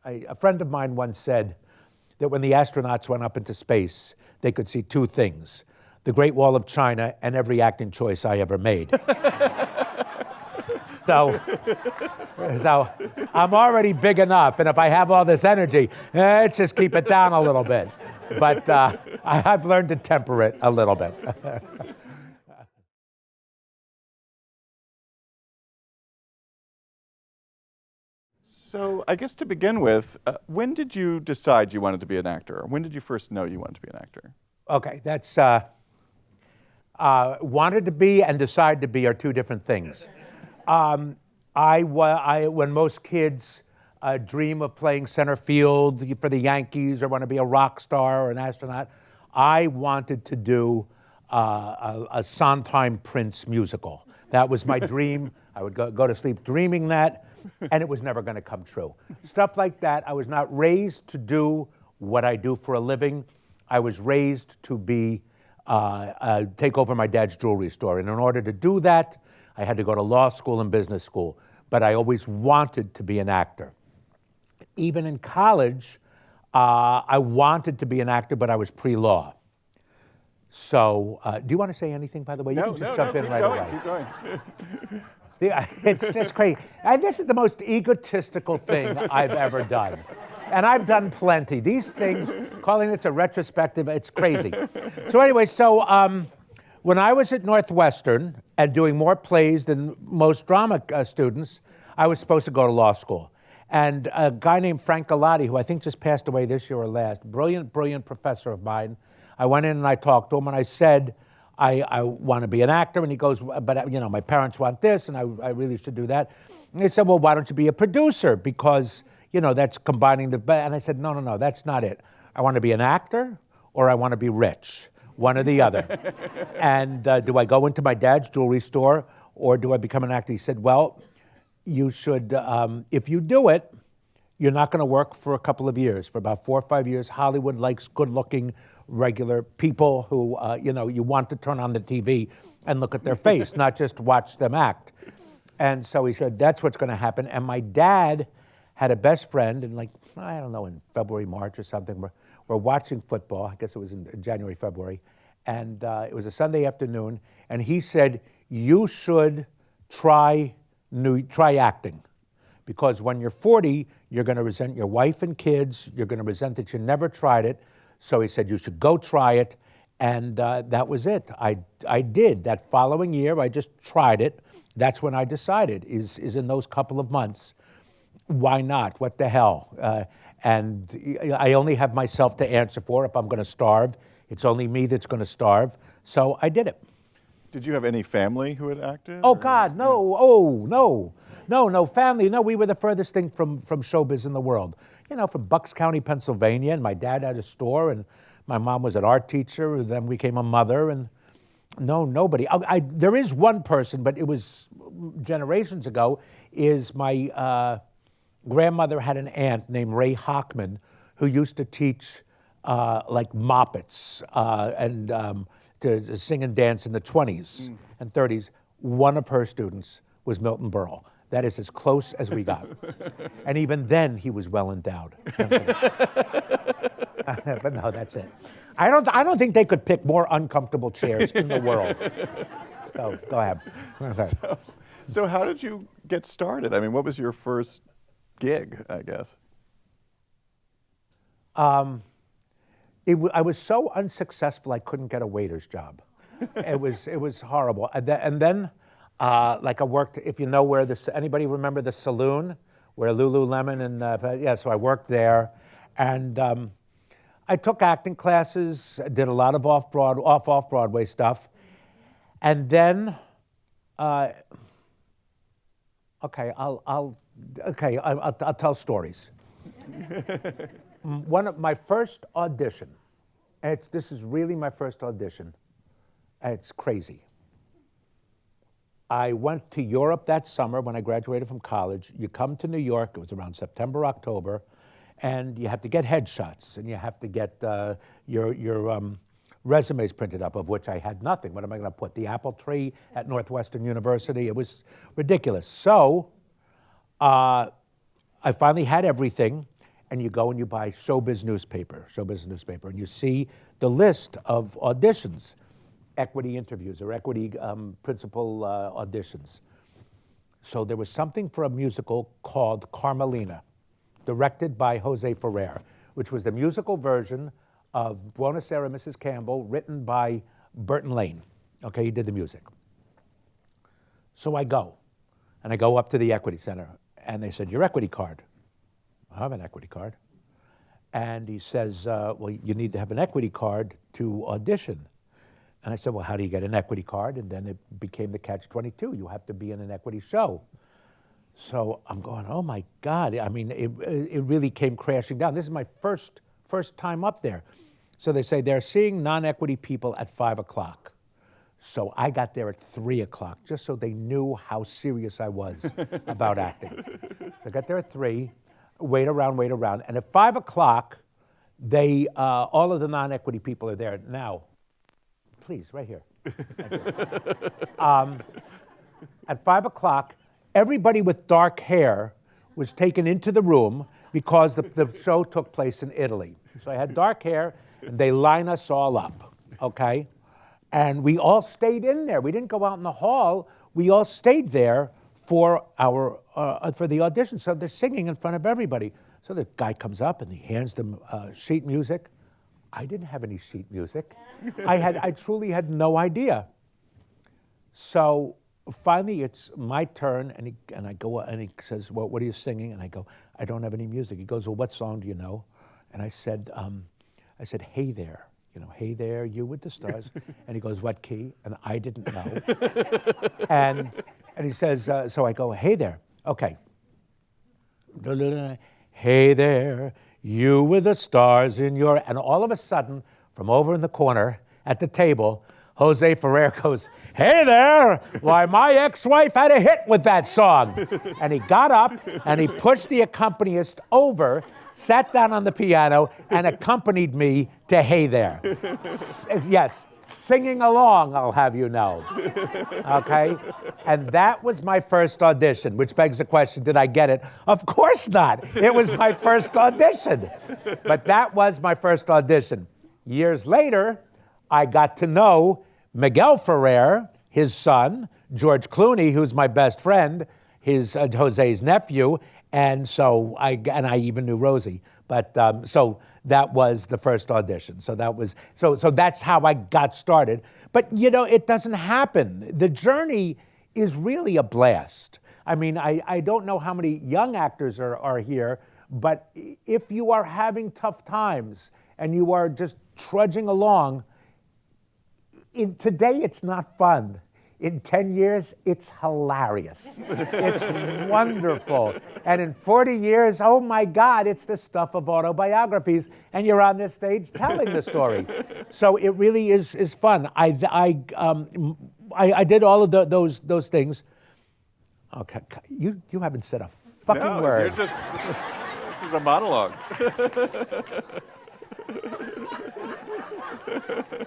a friend of mine once said that when the astronauts went up into space, they could see two things: the Great Wall of China and every acting choice I ever made. So I'm already big enough, and if I have all this energy, let's just keep it down a little bit. But I've learned to temper it a little bit. So I guess to begin with, when did you decide you wanted to be an actor? When did you first know you wanted to be an actor? Okay, that's wanted to be and decide to be are two different things. When most kids dream of playing center field for the Yankees or want to be a rock star or an astronaut, I wanted to do a Sondheim Prince musical. That was my dream. I would go to sleep dreaming that, and it was never going to come true. Stuff like that. I was not raised to do what I do for a living. I was raised to be take over my dad's jewelry store, and in order to do that, I had to go to law school and business school. But I always wanted to be an actor. Even in college, I wanted to be an actor, but I was pre-law. So, do you want to say anything, by the way? You can just jump in right away. Keep going. Yeah, it's just crazy. And this is the most egotistical thing I've ever done. And I've done plenty. These things, calling it a retrospective, it's crazy. So anyway, when I was at Northwestern and doing more plays than most drama students, I was supposed to go to law school. And a guy named Frank Galati, who I think just passed away this year or last, brilliant professor of mine, I went in and I talked to him and I said, I want to be an actor. And he goes, but my parents want this and I really should do that. And he said, well, why don't you be a producer? Because, that's combining and I said, no, that's not it. I want to be an actor or I want to be rich, one or the other. And do I go into my dad's jewelry store or do I become an actor? He said, well, you should, if you do it, you're not going to work for a couple of years. For about 4 or 5 years, Hollywood likes good-looking, regular people who, you want to turn on the TV and look at their face, not just watch them act. And so he said, that's what's going to happen. And my dad had a best friend, and in February, March or something, we're watching football. I guess it was in January, February. And it was a Sunday afternoon. And he said, you should try acting. Because when you're 40, you're going to resent your wife and kids. You're going to resent that you never tried it. So he said, you should go try it. And that was it. I did. That following year, I just tried it. That's when I decided, is in those couple of months, why not? What the hell? And I only have myself to answer for if I'm going to starve. It's only me that's going to starve. So I did it. Did you have any family who had acted? Oh, God, no. Oh, no. No family. No, we were the furthest thing from showbiz in the world. From Bucks County, Pennsylvania, and my dad had a store, and my mom was an art teacher, and then became a mother, and no, nobody. There is one person, but it was generations ago, is my grandmother had an aunt named Ray Hockman who used to teach moppets and to sing and dance in the 20s and 30s. One of her students was Milton Berle. That is as close as we got. And even then, he was well endowed. But no, that's it. I don't think they could pick more uncomfortable chairs in the world. So, go ahead. So how did you get started? I mean, what was your first gig, I guess? I was so unsuccessful, I couldn't get a waiter's job. It was horrible. And then I worked, if you know where anybody remember the saloon where Lululemon and, so I worked there. And I took acting classes, did a lot of off-Broadway stuff. And then, I'll tell stories. One of my first audition, this is really my first audition, and it's crazy. I went to Europe that summer when I graduated from college. You come to New York, it was around September, October, and you have to get headshots, and you have to get your resumes printed up, of which I had nothing. What am I going to put? The apple tree at Northwestern University? It was ridiculous. So I finally had everything, and you go and you buy showbiz newspaper, and you see the list of auditions, equity interviews or equity principal auditions. So there was something for a musical called Carmelina, directed by Jose Ferrer, which was the musical version of Buenos Aires, Mrs. Campbell, written by Brent Lang. Okay, he did the music. So I go up to the Equity Center, and they said, your equity card. I have an equity card. And he says, well, you need to have an equity card to audition. And I said, well, how do you get an equity card? And then it became the catch-22. You have to be in an equity show. So I'm going, oh my God. I mean, it really came crashing down. This is my first time up there. So they say they're seeing non-equity people at 5 o'clock. So I got there at 3 o'clock, just so they knew how serious I was about acting. So I got there at 3, wait around. And at 5 o'clock, they, all of the non-equity people are there. Now, please, right here. At 5 o'clock, everybody with dark hair was taken into the room because the show took place in Italy. So I had dark hair, and they line us all up, okay? And we all stayed in there. We didn't go out in the hall. We all stayed there for the audition. So they're singing in front of everybody. So the guy comes up and he hands them sheet music. I didn't have any sheet music. I truly had no idea. So finally it's my turn, and I go, and he says, well, what are you singing? And I go, I don't have any music. He goes, well, what song do you know? And I said, hey there. You know, hey there, you with the stars. And he goes, what key? And I didn't know. and he says, so I go, hey there, okay. Hey there, you with the stars in your... And all of a sudden, from over in the corner at the table, Jose Ferrer goes, hey there, why my ex-wife had a hit with that song. And he got up and he pushed the accompanist over, sat down on the piano, and accompanied me to Hey There. Yes, singing along, I'll have you know. Okay? And that was my first audition, which begs the question, did I get it? Of course not. It was my first audition. But that was my first audition. Years later, I got to know Miguel Ferrer, his son, George Clooney, who's my best friend, his Jose's nephew, and so I even knew Rosie. But so that was the first audition. So that was so that's how I got started. But you know, it doesn't happen. The journey is really a blast. I mean, I don't know how many young actors are here, but if you are having tough times and you are just trudging along, today it's not fun. In 10 years, it's hilarious. It's wonderful. And in 40 years, oh my God, it's the stuff of autobiographies, and you're on this stage telling the story. So it really is fun. I did all of those things. Okay, you haven't said a fucking word. This is a monologue.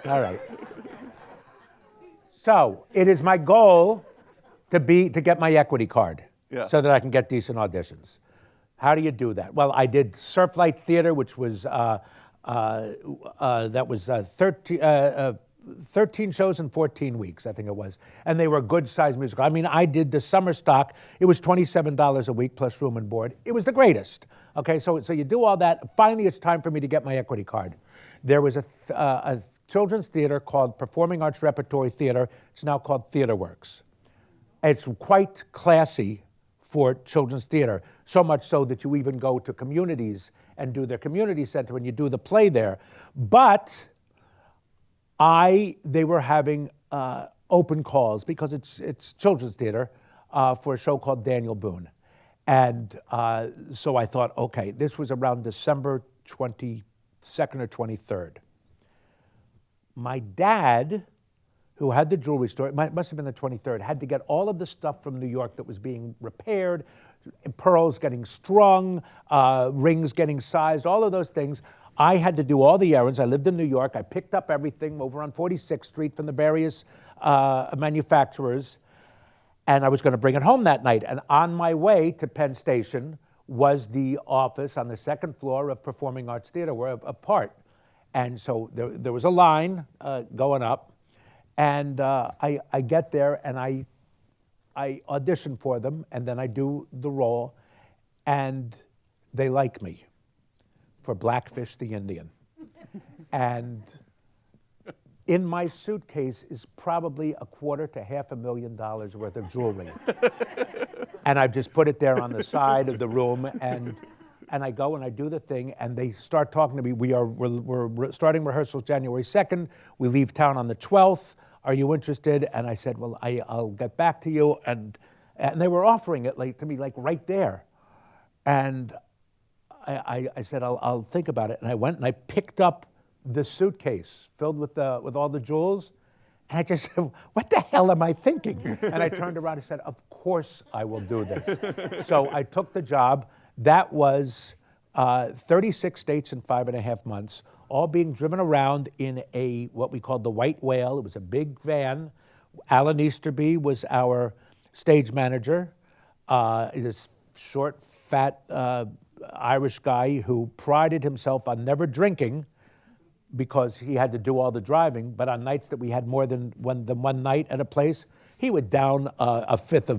All right. So it is my goal to get my equity card, so that I can get decent auditions. How do you do that? Well, I did Surflight Theater, which was 13 shows in 14 weeks, I think it was, and they were good-sized musicals. I mean, I did the summer stock. It was $27 a week plus room and board. It was the greatest. Okay, so you do all that. Finally, it's time for me to get my equity card. There was a children's theater called Performing Arts Repertory Theater. It's now called TheaterWorks. It's quite classy for children's theater, so much so that you even go to communities and do their community center and you do the play there. But they were having open calls, because it's children's theater, for a show called Daniel Boone. And so I thought, okay, this was around December 22nd or 23rd. My dad, who had the jewelry store, it must have been the 23rd, had to get all of the stuff from New York that was being repaired, pearls getting strung, rings getting sized, all of those things. I had to do all the errands. I lived in New York. I picked up everything over on 46th Street from the various manufacturers, and I was going to bring it home that night. And on my way to Penn Station was the office on the second floor of Performing Arts Theater, where a part. And so there was a line going up, and I get there and I audition for them, and then I do the role, and they like me for Blackfish the Indian. And in my suitcase is probably $250,000 to $500,000 worth of jewelry. And I just put it there on the side of the room, and I go and I do the thing, and they start talking to me. We're starting rehearsals January 2nd. We leave town on the 12th. Are you interested? And I said, well, I'll get back to you. And they were offering it to me right there. And I said, I'll think about it. And I went and I picked up the suitcase filled with all the jewels. And I just said, what the hell am I thinking? And I turned around and said, of course I will do this. So I took the job. That was 36 states in 5.5 months, all being driven around in what we called the White Whale. It was a big van. Alan Easterby was our stage manager. This short, fat Irish guy who prided himself on never drinking because he had to do all the driving, but on nights that we had more than one night at a place, he would down a fifth he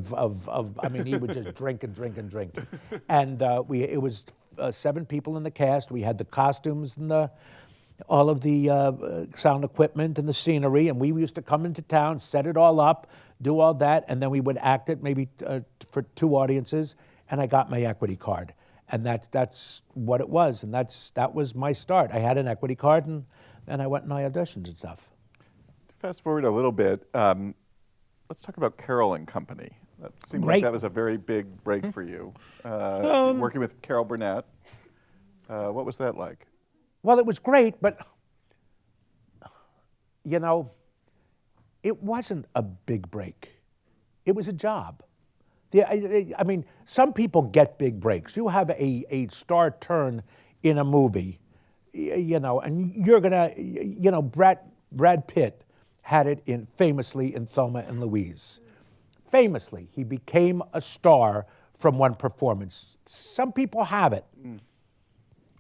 would just drink and drink and drink. And it was 7 people in the cast. We had the costumes and all of the sound equipment and the scenery, and we used to come into town, set it all up, do all that, and then we would act it maybe for 2 audiences, and I got my equity card. And that's what it was, and that was my start. I had an equity card, and I went and I auditioned and stuff. Fast forward a little bit. Let's talk about Carol and Company. That seemed Great. like that was a very big break for you. Working with Carol Burnett. What was that like? Well, it was great, but it wasn't a big break. It was a job. I mean, some people get big breaks. You have a star turn in a movie, and you're gonna, Brad Pitt had it famously in Thelma and Louise. Famously, he became a star from one performance. Some people have it.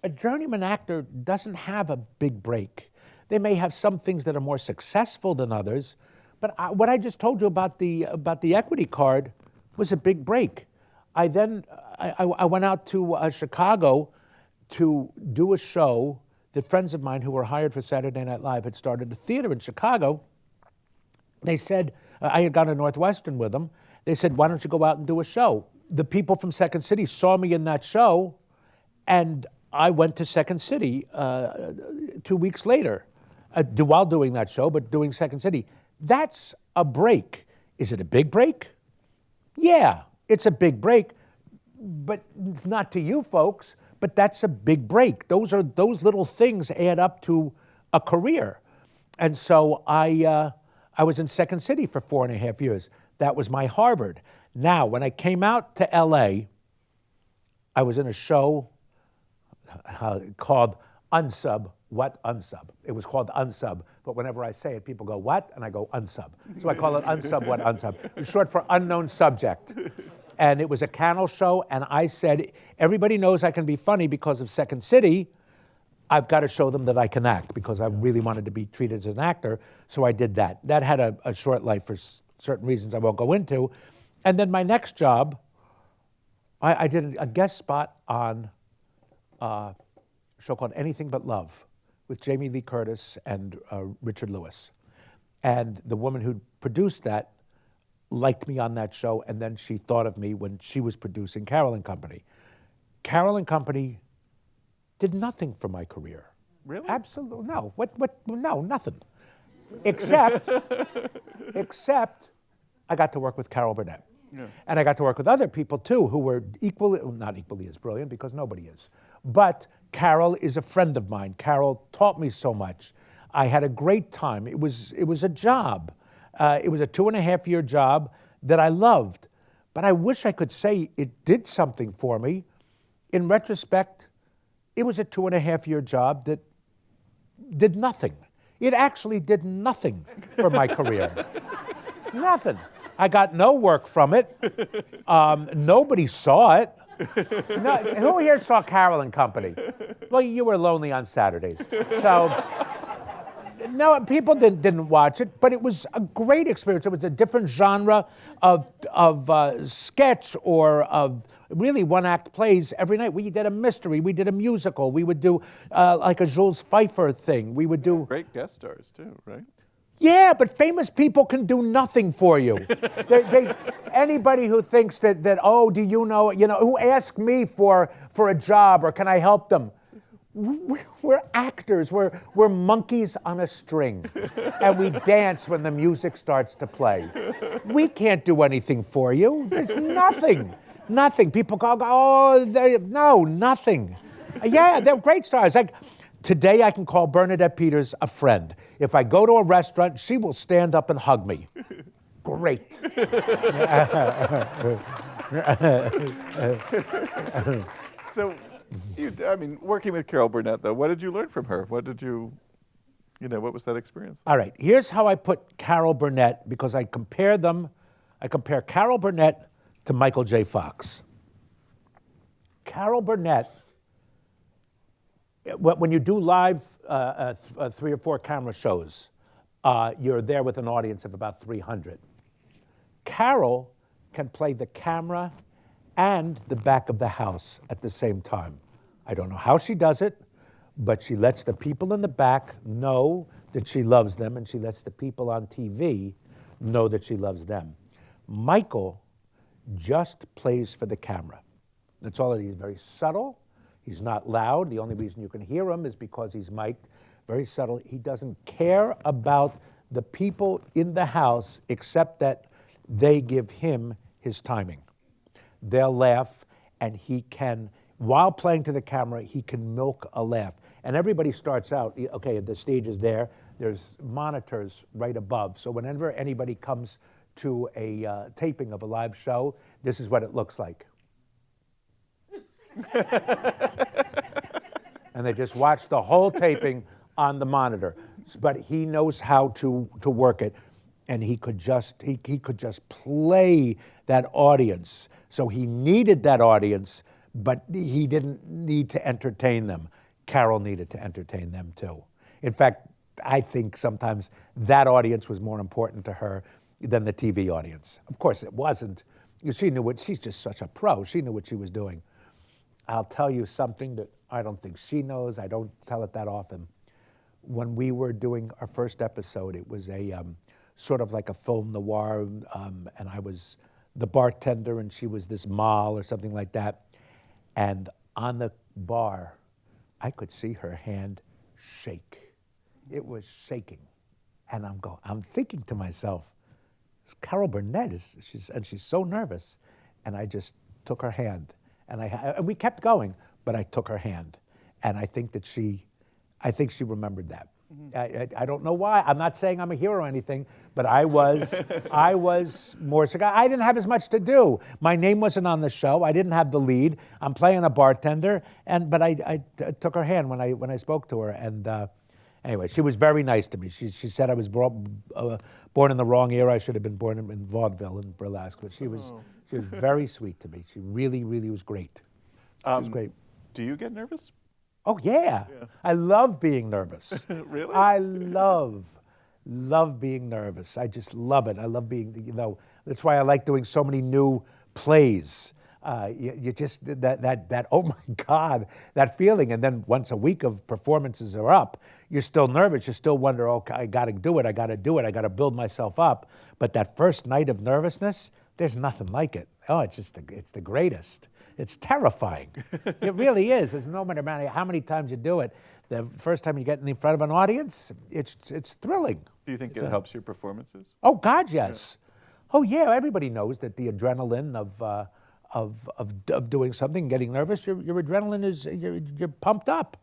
A journeyman actor doesn't have a big break. They may have some things that are more successful than others, but what I just told you about the equity card was a big break. I went out to Chicago to do a show that friends of mine who were hired for Saturday Night Live had started a theater in Chicago. They said, I had gone to Northwestern with them. They said, why don't you go out and do a show? The people from Second City saw me in that show, and I went to Second City 2 weeks later, while doing that show, but doing Second City. That's a break. Is it a big break? Yeah, it's a big break, but not to you folks, but that's a big break. Those little things add up to a career. And so I was in Second City for 4.5 years. That was my Harvard. Now, when I came out to LA, I was in a show called Unsub, What Unsub? It was called Unsub, but whenever I say it, people go, what? And I go, Unsub. So I call it Unsub, What Unsub? It's short for unknown subject. And it was a Cannell show, and I said, everybody knows I can be funny because of Second City. I've got to show them that I can act, because I really wanted to be treated as an actor, so I did that. That had a short life for certain reasons I won't go into. And then my next job, I did a guest spot on a show called Anything But Love with Jamie Lee Curtis and Richard Lewis. And the woman who produced that liked me on that show, and then she thought of me when she was producing Carol and Company. Carol and Company did nothing for my career. Really? Absolutely, no. No, nothing. Except I got to work with Carol Burnett. Yeah. And I got to work with other people too who were not equally as brilliant, because nobody is. But Carol is a friend of mine. Carol taught me so much. I had a great time. It was a job. It was a 2.5-year job that I loved. But I wish I could say it did something for me. In retrospect, it was a 2.5-year job that did nothing. It actually did nothing for my career. Nothing. I got no work from it. Nobody saw it. No, who here saw Carol and Company? Well, you were lonely on Saturdays. So, no, people didn't watch it, but it was a great experience. It was a different genre of sketch or of really one-act plays every night. We did a mystery, we did a musical, we would do like a Jules Pfeiffer thing. We would do... Great guest stars, too, right? Yeah, but famous people can do nothing for you. Anybody who thinks that, oh, do you know, who ask me for a job or can I help them? We're actors, we're monkeys on a string, and we dance when the music starts to play. We can't do anything for you. There's nothing. People go, oh, no, nothing. Yeah, they're great stars. Like, today I can call Bernadette Peters a friend. If I go to a restaurant, she will stand up and hug me. Great. So, working with Carol Burnett, though, what did you learn from her? What was that experience? All right, here's how I put Carol Burnett, because I compare Carol Burnett to Michael J. Fox. Carol Burnett, when you do live 3 or 4 camera shows, you're there with an audience of about 300. Carol can play the camera and the back of the house at the same time. I don't know how she does it, but she lets the people in the back know that she loves them, and she lets the people on TV know that she loves them. Michael just plays for the camera. That's all it is. He's very subtle. He's not loud. The only reason you can hear him is because he's mic'd. Very subtle. He doesn't care about the people in the house except that they give him his timing. They'll laugh, and he can, while playing to the camera, he can milk a laugh. And everybody starts out, okay, the stage is there. There's monitors right above. So whenever anybody comes to a taping of a live show, this is what it looks like. And they just watch the whole taping on the monitor. But he knows how to work it, and he could just play that audience. So he needed that audience, but he didn't need to entertain them. Carol needed to entertain them too. In fact, I think sometimes that audience was more important to her than the TV audience. Of course it wasn't. She knew she's just such a pro. She knew what she was doing. I'll tell you something that I don't think she knows. I don't tell it that often. When we were doing our first episode, it was a sort of like a film noir, and I was the bartender and she was this moll or something like that. And on the bar, I could see her hand shake. It was shaking. And I'm thinking to myself, Carol Burnett, she's so nervous. And I just took her hand. And we kept going, but I took her hand. And I think she remembered that. Mm-hmm. I don't know why. I'm not saying I'm a hero or anything, but I was more so. I didn't have as much to do. My name wasn't on the show. I didn't have the lead. I'm playing a bartender, but I took her hand when I spoke to her. And anyway, she was very nice to me. She said I was born in the wrong era. I should have been born in vaudeville and burlesque. But she was very sweet to me. She really, really was great. She was great. Do you get nervous? Oh, yeah. I love being nervous. Really? I love being nervous. I just love it. I love being, that's why I like doing so many new plays. You just, that oh my God, that feeling. And then once a week of performances are up, you're still nervous. You still wonder, okay, I got to do it. I got to build myself up. But that first night of nervousness, there's nothing like it. Oh, it's the greatest. It's terrifying. It really is. There's no matter how many times you do it. The first time you get in front of an audience, it's thrilling. Do you think it helps your performances? Oh God, yes. Yeah. Oh yeah. Everybody knows that the adrenaline of doing something, getting nervous, your adrenaline is you're pumped up.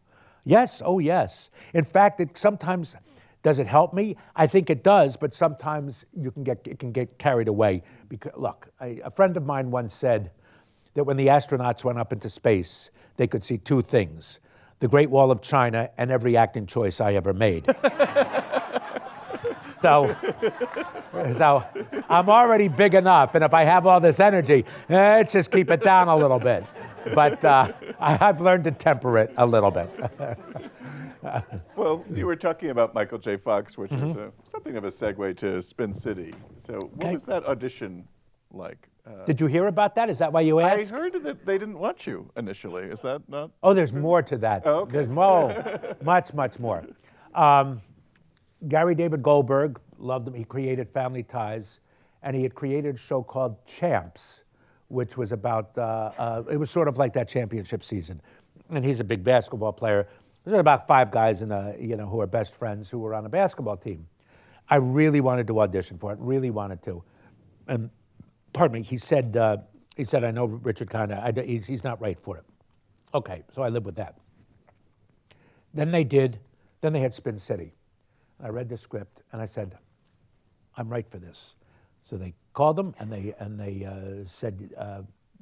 Yes. Oh yes. In fact, sometimes. Does it help me? I think it does, but sometimes it can get carried away. Because look, a friend of mine once said that when the astronauts went up into space, they could see 2 things: the Great Wall of China and every acting choice I ever made. So I'm already big enough, and if I have all this energy, let's just keep it down a little bit. but I've learned to temper it a little bit. Well, you were talking about Michael J. Fox, which is something of a segue to Spin City. So what was that audition like? Did you hear about that? Is that why you I asked? heard that they didn't want you initially. Is that not? Oh, there's more to that. Oh, okay. There's much, much more. Gary David Goldberg, loved him. He created Family Ties, and he had created a show called Champs, which was about, it was sort of like that championship season. And he's a big basketball player. There's about 5 guys in who are best friends who were on a basketball team. I really wanted to audition for it, really wanted to. And pardon me, he said, I know Richard kinda, he's not right for it. Okay, so I lived with that. Then they had Spin City. I read the script and I said, I'm right for this. So they called him and they said,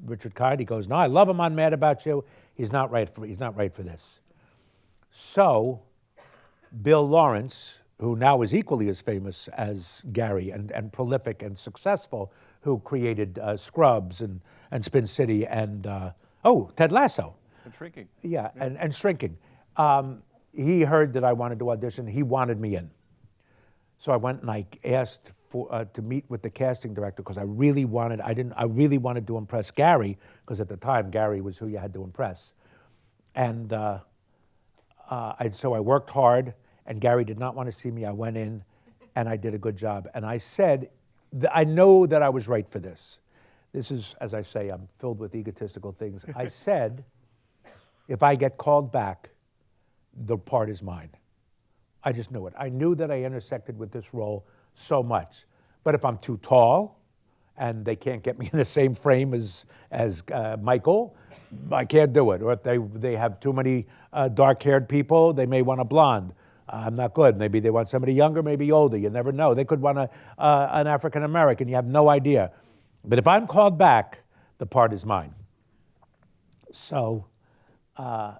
Richard Kind, he goes, no, I love him on Mad About You. He's not right for this. So Bill Lawrence, who now is equally as famous as Gary and prolific and successful, who created Scrubs and Spin City and, Ted Lasso. And Shrinking. Yeah, and Shrinking. He heard that I wanted to audition. He wanted me in. So I went and I asked to meet with the casting director because I really wanted to impress Gary, because at the time Gary was who you had to impress. And so I worked hard, and Gary did not want to see me. I went in, and I did a good job. And I said, I know that I was right for this. This is, as I say, I'm filled with egotistical things. I said, if I get called back, the part is mine. I just knew it. I knew that I intersected with this role so much. But if I'm too tall, and they can't get me in the same frame as Michael, I can't do it. Or if they have too many dark-haired people, they may want a blonde. I'm not good. Maybe they want somebody younger, maybe older. You never know. They could want an African-American. You have no idea. But if I'm called back, the part is mine. So I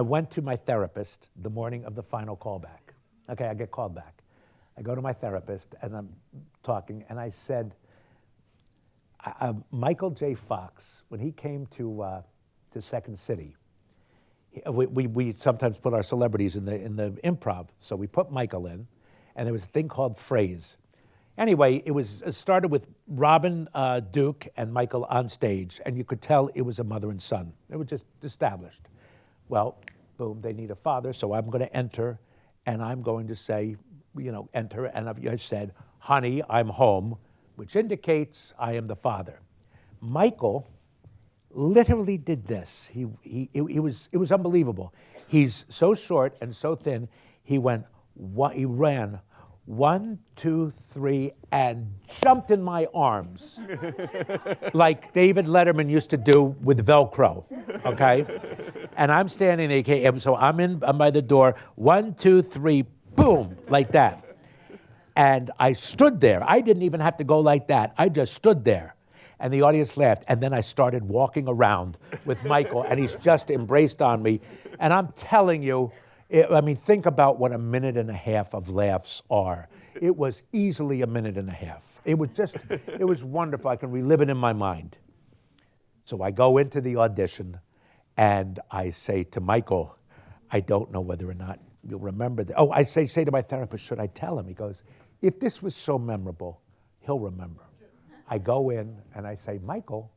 went to my therapist the morning of the final callback. Okay, I get called back. I go to my therapist, and I'm talking, and I said, Michael J. Fox, when he came to Second City, we sometimes put our celebrities in the improv, so we put Michael in, and there was a thing called Phrase. Anyway, it started with Robin Duke and Michael on stage, and you could tell it was a mother and son. It was just established. Well, boom, they need a father, so I'm going to enter, and I'm going to say, enter, and I said, honey, I'm home, which indicates I am the father. Michael literally did this. It was unbelievable. He's so short and so thin. He ran 1, 2, 3, and jumped in my arms like David Letterman used to do with Velcro, okay? And I'm standing there, so I'm by the door, 1, 2, 3, boom, like that. And I stood there. I didn't even have to go like that. I just stood there. And the audience laughed. And then I started walking around with Michael, and he's just embraced on me. And I'm telling you, think about what a minute and a half of laughs are. It was easily a minute and a half. It was wonderful. I can relive it in my mind. So I go into the audition, and I say to Michael, I don't know whether or not you'll remember that. I say to my therapist, should I tell him? He goes, if this was so memorable, he'll remember. I go in and I say, Michael,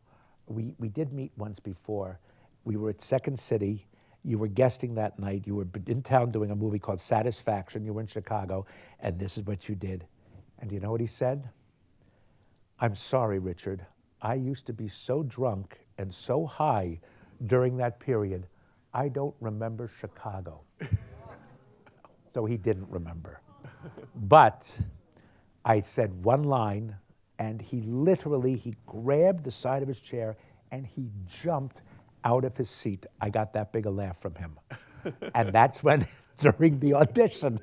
we did meet once before. We were at Second City. You were guesting that night. You were in town doing a movie called Satisfaction. You were in Chicago, and this is what you did. And you know what he said? I'm sorry, Richard. I used to be so drunk and so high during that period, I don't remember Chicago. So he didn't remember. But I said one line, and he grabbed the side of his chair, and he jumped out of his seat. I got that big a laugh from him. And that's when, during the audition,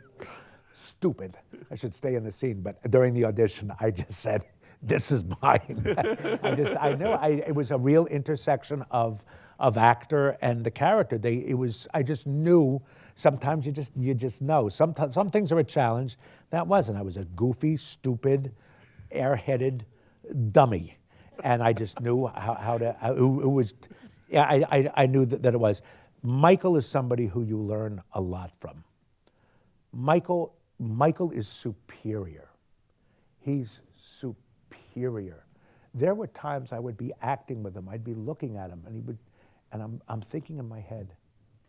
stupid, I should stay in the scene, but during the audition, I just said, this is mine. I knew it was a real intersection of actor and the character. I just knew. Sometimes you just know. Some things are a challenge. That wasn't. I was a goofy, stupid, airheaded dummy. and I just knew who was, yeah, I knew that it was. Michael is somebody who you learn a lot from. Michael is superior. He's superior. There were times I would be acting with him, I'd be looking at him, and I'm thinking in my head,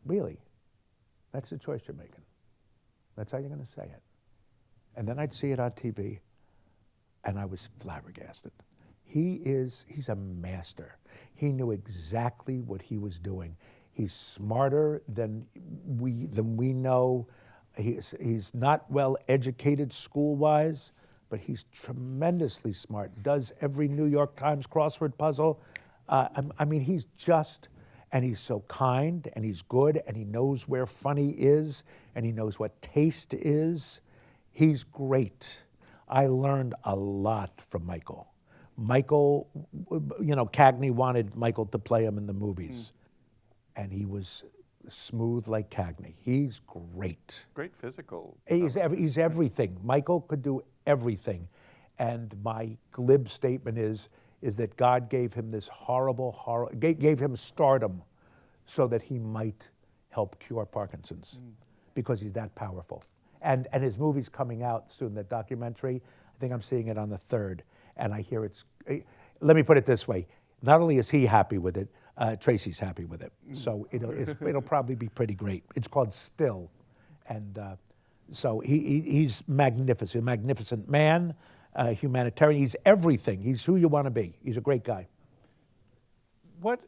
really, that's the choice you're making. That's how you're going to say it. And then I'd see it on TV, and I was flabbergasted. He's a master. He knew exactly what he was doing. He's smarter than we know. He's not well educated school-wise, but he's tremendously smart. Does every New York Times crossword puzzle. I mean, he's just, and he's so kind, and he's good, and he knows where funny is, and he knows what taste is. He's great. I learned a lot from Michael. Michael, Cagney wanted Michael to play him in the movies, and he was smooth like Cagney. He's great. Great physical. He's everything. Michael could do everything. And my glib statement is that God gave him this gave him stardom so that he might help cure Parkinson's, because he's that powerful. And his movie's coming out soon, that documentary. I think I'm seeing it on the 3rd, and I hear let me put it this way. Not only is he happy with it, Tracy's happy with it. So it'll probably be pretty great. It's called Still. And so he's magnificent, magnificent man, humanitarian. He's everything. He's who you want to be. He's a great guy. What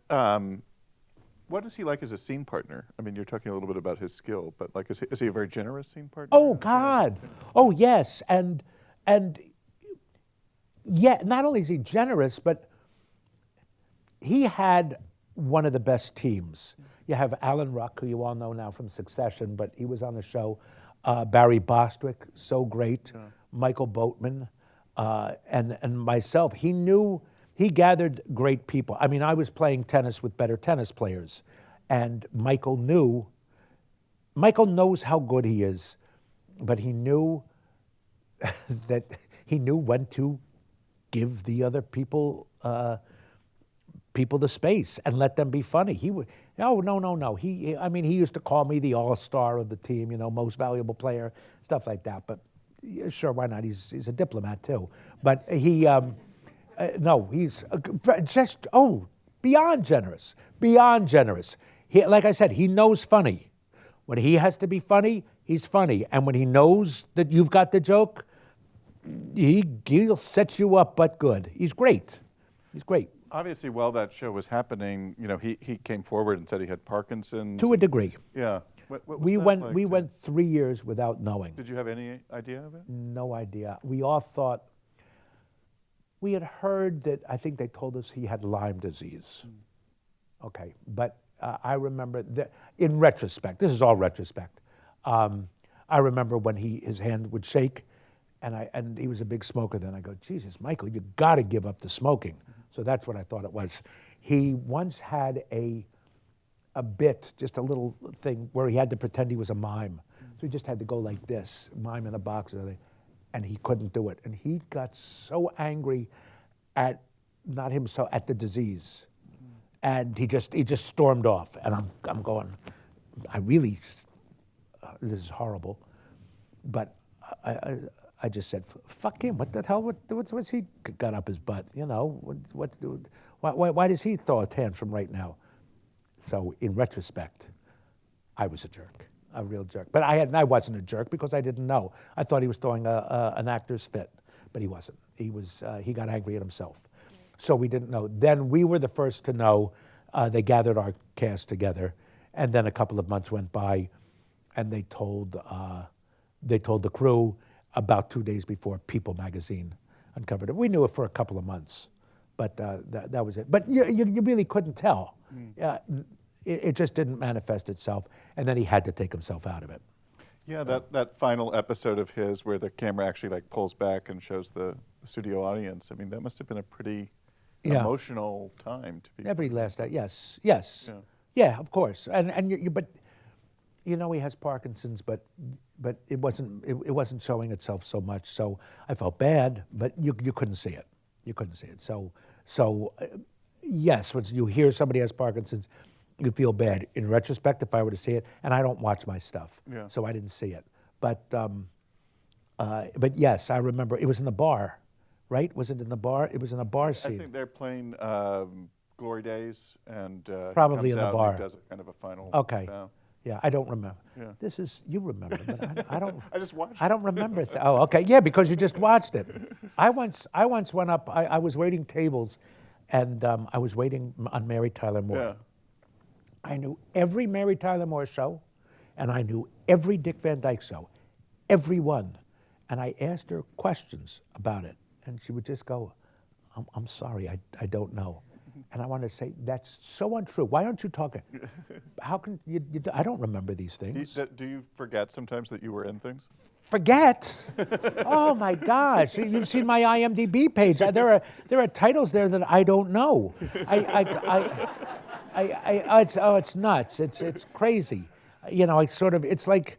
is he like as a scene partner? I mean, you're talking a little bit about his skill, but like, is he a very generous scene partner? Oh, God. Oh, yes. And yeah, not only is he generous, but he had one of the best teams. You have Alan Ruck, who you all know now from Succession, but he was on the show. Barry Bostwick, so great. Yeah. Michael Boatman, and myself. He gathered great people. I mean, I was playing tennis with better tennis players, and Michael knows how good he is, but he knew when to give the other people the space and let them be funny. He would, no. He used to call me the all-star of the team, most valuable player, stuff like that. But yeah, sure, why not? He's a diplomat too. But he's just beyond generous, beyond generous. Like I said, he knows funny. When he has to be funny, he's funny, and when he knows that you've got the joke, he'll set you up, but good. He's great. He's great. Obviously, while that show was happening, he came forward and said he had Parkinson's. To a degree. Yeah. What was we that went. like We went 3 years without knowing. Did you have any idea of it? No idea. We all thought. We had heard that. I think they told us he had Lyme disease. Okay, but I remember that in retrospect. This is all retrospect. I remember when his hand would shake, and he was a big smoker then. I go, Jesus, Michael, you got to give up the smoking. So that's what I thought it was. He once had a bit, just a little thing, where he had to pretend he was a mime. So he just had to go like this, mime in a box, and he couldn't do it. And he got so angry at, not himself, at the disease. And he just stormed off. And I'm going, this is horrible. But I just said, fuck him. What the hell? What's he got up his butt? Why does he throw a tantrum right now? So in retrospect, I was a jerk, a real jerk. But I wasn't a jerk because I didn't know. I thought he was throwing an actor's fit, but he wasn't. He got angry at himself. So we didn't know. Then we were the first to know. They gathered our cast together, and then a couple of months went by, and they told the crew. About 2 days before People magazine uncovered it. We knew it for a couple of months, but that was it. But you really couldn't tell. It just didn't manifest itself, and then he had to take himself out of it. Yeah, that final episode of his where the camera actually pulls back and shows the studio audience. I mean, that must have been a pretty emotional time to be. Every last day, yes. Yeah, of course. But he has Parkinson's, but it wasn't showing itself so much. So I felt bad, but you couldn't see it. You couldn't see it. So So, yes, when you hear somebody has Parkinson's, you feel bad. In retrospect, if I were to see it, and I don't watch my stuff, so I didn't see it. But yes, I remember it was in the bar, right? Was it in the bar? It was in a bar scene. I think they're playing Glory Days, and Probably he in comes the out bar. And he does a kind of a final. Okay. bow. Yeah, I don't remember. Yeah. This is, you remember, but I don't. I just watched. I don't remember. Oh, okay. Yeah, because you just watched it. I once went up. I was waiting tables, and I was waiting on Mary Tyler Moore. Yeah. I knew every Mary Tyler Moore show, and I knew every Dick Van Dyke show, every one. And I asked her questions about it, and she would just go, "I'm sorry, I don't know." And I wanted to say, that's so untrue. Why aren't you talking? How can you I don't remember these things. Do you forget sometimes that you were in things? Forget? Oh my gosh! You've seen my IMDb page. There are titles there that I don't know. It's nuts. It's crazy. You know, it's like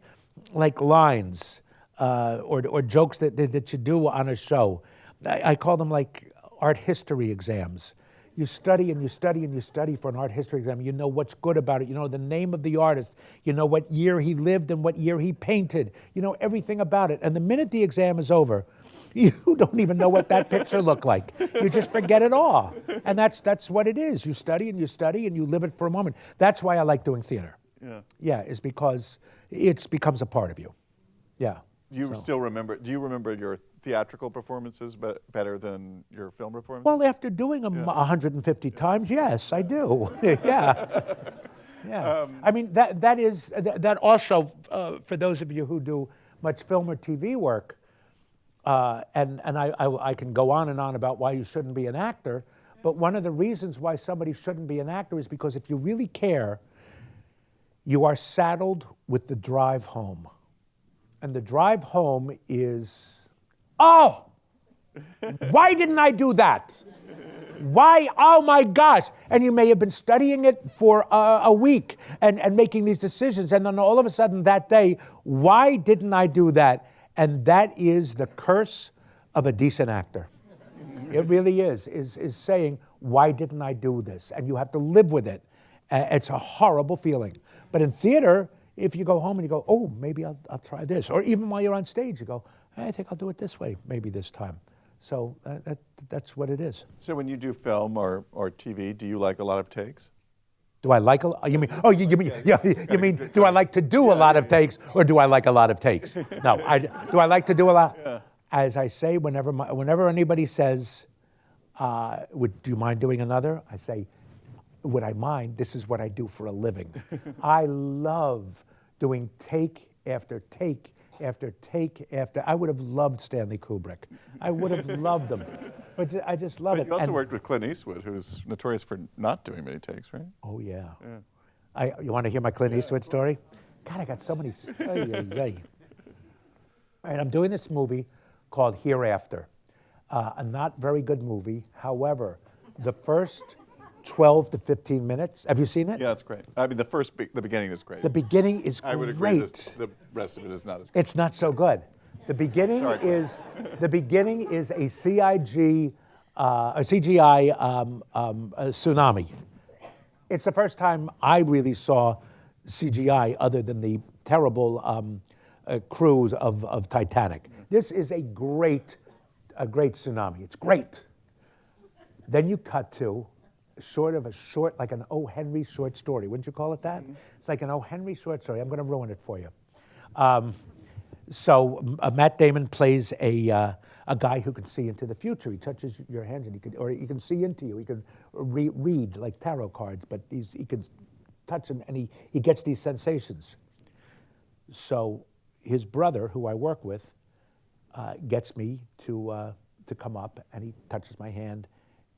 lines or jokes that you do on a show. I call them like art history exams. You study and you study and you study for an art history exam. You know what's good about it. You know the name of the artist. You know what year he lived and what year he painted. You know everything about it. And the minute the exam is over, you don't even know what that picture looked like. You just forget it all. And that's what it is. You study and you study and you live it for a moment. That's why I like doing theater. Yeah. Yeah, is because it becomes a part of you. Yeah. Do you remember your theatrical performances better than your film performances? Well, after doing them 150 times, yes, I do. Yeah. Yeah. I mean, that also, for those of you who do much film or TV work, and I can go on and on about why you shouldn't be an actor, but one of the reasons why somebody shouldn't be an actor is because if you really care, you are saddled with the drive home. And the drive home is, oh, why didn't I do that? Why? Oh my gosh. And you may have been studying it for a week and making these decisions. And then all of a sudden that day, why didn't I do that? And that is the curse of a decent actor. It really is saying, why didn't I do this? And you have to live with it. It's a horrible feeling. But in theater, if you go home and you go, oh, maybe I'll try this. Or even while you're on stage, you go, hey, I think I'll do it this way, maybe this time. So that's what it is. So when you do film or TV, do you like a lot of takes? Do I like you mean do I like to do a lot of takes or do I like a lot of takes? No, do I like to do a lot? Yeah. As I say, whenever anybody says, do you mind doing another? I say, would I mind? This is what I do for a living. I love doing take after take after take after. I would have loved Stanley Kubrick. I would have loved him. But I just love it. You also worked with Clint Eastwood, who's notorious for not doing many takes, right? Oh, yeah. You want to hear my Clint Eastwood story? God, I got so many. All right, I'm doing this movie called Hereafter. A not very good movie. However, the first 12 to 15 minutes. Have you seen it? Yeah, it's great. I mean, the beginning is great. The beginning is great. I would agree. The rest of it is not as good. It's not so good. The beginning is a CGI tsunami. It's the first time I really saw CGI other than the terrible cruise of Titanic. This is a great tsunami. It's great. Then you cut to like an O. Henry short story. Wouldn't you call it that? Mm-hmm. It's like an O. Henry short story. I'm going to ruin it for you. So Matt Damon plays a guy who can see into the future. He touches your hands and he can see into you. He can read like tarot cards, but he can touch them and he gets these sensations. So his brother, who I work with, gets me to come up and he touches my hand.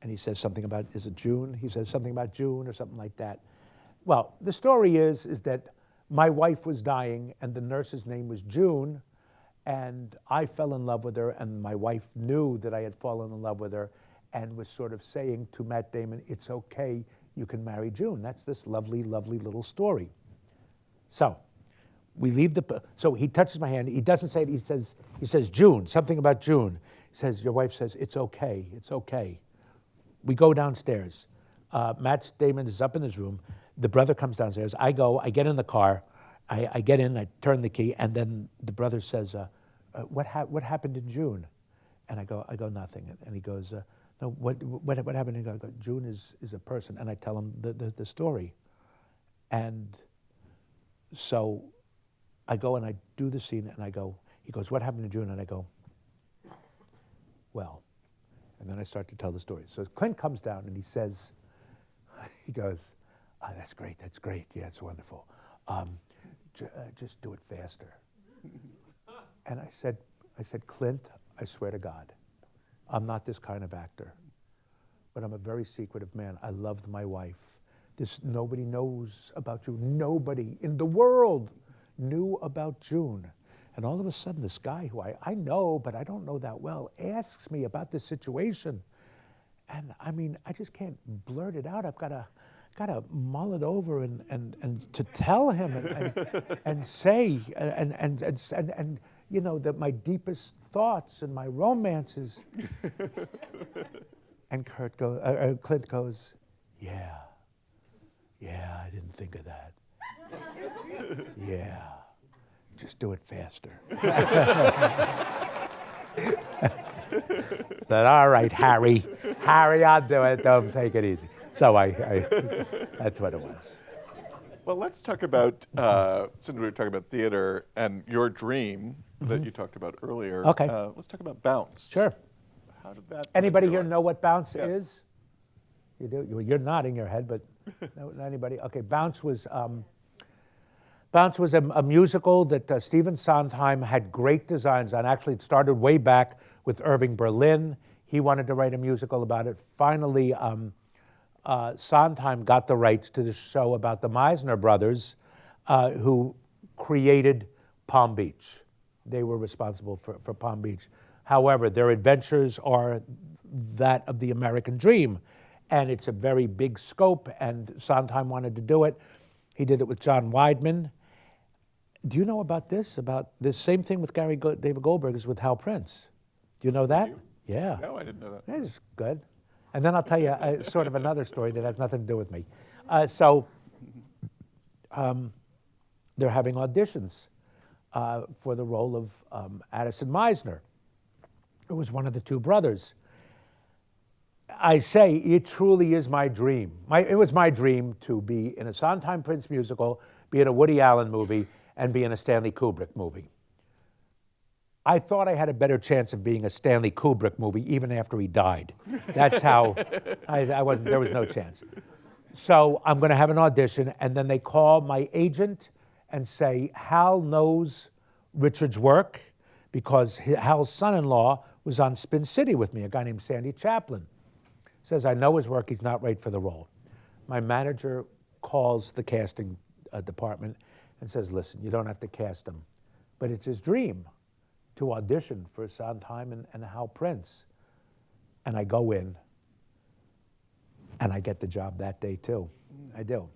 And he says something about, is it June? He says something about June or something like that. Well, the story is that my wife was dying and the nurse's name was June, and I fell in love with her, and my wife knew that I had fallen in love with her and was sort of saying to Matt Damon, it's okay, you can marry June. That's this lovely, lovely little story. So we leave so he touches my hand. He doesn't say it. He says June, something about June. He says, your wife says, it's okay, it's okay. We go downstairs. Matt Damon is up in his room. The brother comes downstairs. I get in the car. I get in, I turn the key, and then the brother says, what happened in June? And I go, nothing. And he goes, no, what happened? And I go, June is a person. And I tell him the story. And so I go and I do the scene, and I go, he goes, what happened in June? And I go, well, and then I start to tell the story. So Clint comes down and he says, he goes, oh, that's great, yeah, it's wonderful. Just do it faster. And I said, Clint, I swear to God, I'm not this kind of actor, but I'm a very secretive man. I loved my wife. Nobody knows about you. Nobody in the world knew about June. And all of a sudden, this guy who I know, but I don't know that well, asks me about this situation. And I mean, I just can't blurt it out. I've got to mull it over and to tell him and say and you know, that my deepest thoughts and my romances. And Clint goes, yeah, I didn't think of that. Yeah, just do it faster. Said, all right, Harry, I'll do it. Don't take it easy. So I that's what it was. Well, let's talk about, since we were talking about theater and your dream that you talked about earlier. Okay. Let's talk about Bounce. Sure. How did that? Anybody here know what Bounce Yes. is? You do? You're nodding your head, but no, not anybody? Okay, Bounce was a musical that Stephen Sondheim had great designs on. Actually, it started way back with Irving Berlin. He wanted to write a musical about it. Finally, Sondheim got the rights to the show about the Meisner brothers, who created Palm Beach. They were responsible for Palm Beach. However, their adventures are that of the American dream, and it's a very big scope, and Sondheim wanted to do it. He did it with John Weidman. Do you know about this? About this same thing with David Goldberg is with Hal Prince. Do you know that? Yeah. No, I didn't know that. It's good. And then I'll tell you sort of another story that has nothing to do with me. They're having auditions for the role of Addison Meisner, who was one of the two brothers. I say it truly is my dream. It was my dream to be in a Sondheim Prince musical, be in a Woody Allen movie, and be in a Stanley Kubrick movie. I thought I had a better chance of being a Stanley Kubrick movie even after he died. That's how there was no chance. So I'm going to have an audition, and then they call my agent and say, Hal knows Richard's work because Hal's son-in-law was on Spin City with me, a guy named Sandy Chaplin. Says, I know his work, he's not right for the role. My manager calls the casting department and says, listen, you don't have to cast him, but it's his dream to audition for Sondheim and Hal Prince. And I go in, and I get the job that day too. I do.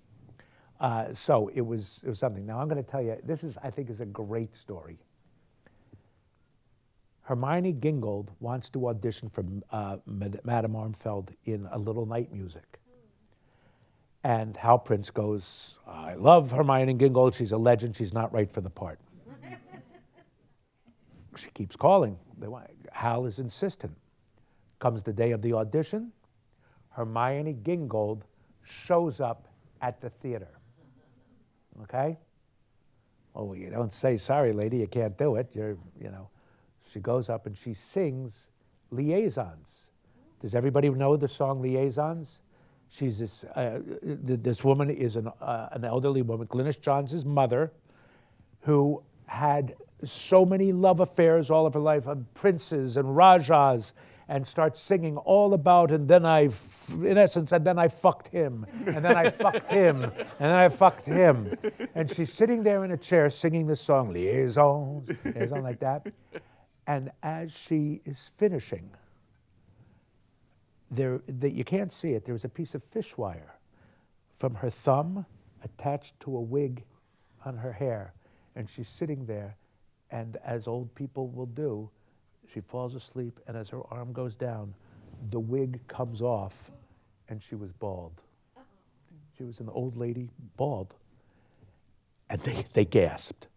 So it was something. Now I'm going to tell you, I think is a great story. Hermione Gingold wants to audition for Madame Armfeld in A Little Night Music. And Hal Prince goes, I love Hermione Gingold, she's a legend, she's not right for the part. She keeps calling. Hal is insistent. Comes the day of the audition, Hermione Gingold shows up at the theater. Okay? Oh, you don't say, sorry, lady, you can't do it. She goes up and she sings Liaisons. Does everybody know the song Liaisons? She's this woman is an elderly woman, Glynis Johns' mother, who had so many love affairs all of her life, princes and rajas, and starts singing all about, and then I fucked him, and then I fucked him, and then I fucked him. And she's sitting there in a chair singing this song, Liaisons, liaison, like that. And as she is finishing, you can't see it, there's a piece of fish wire from her thumb attached to a wig on her hair. And she's sitting there, and as old people will do, she falls asleep, and as her arm goes down, the wig comes off, and she was bald. She was an old lady, bald. And they gasped.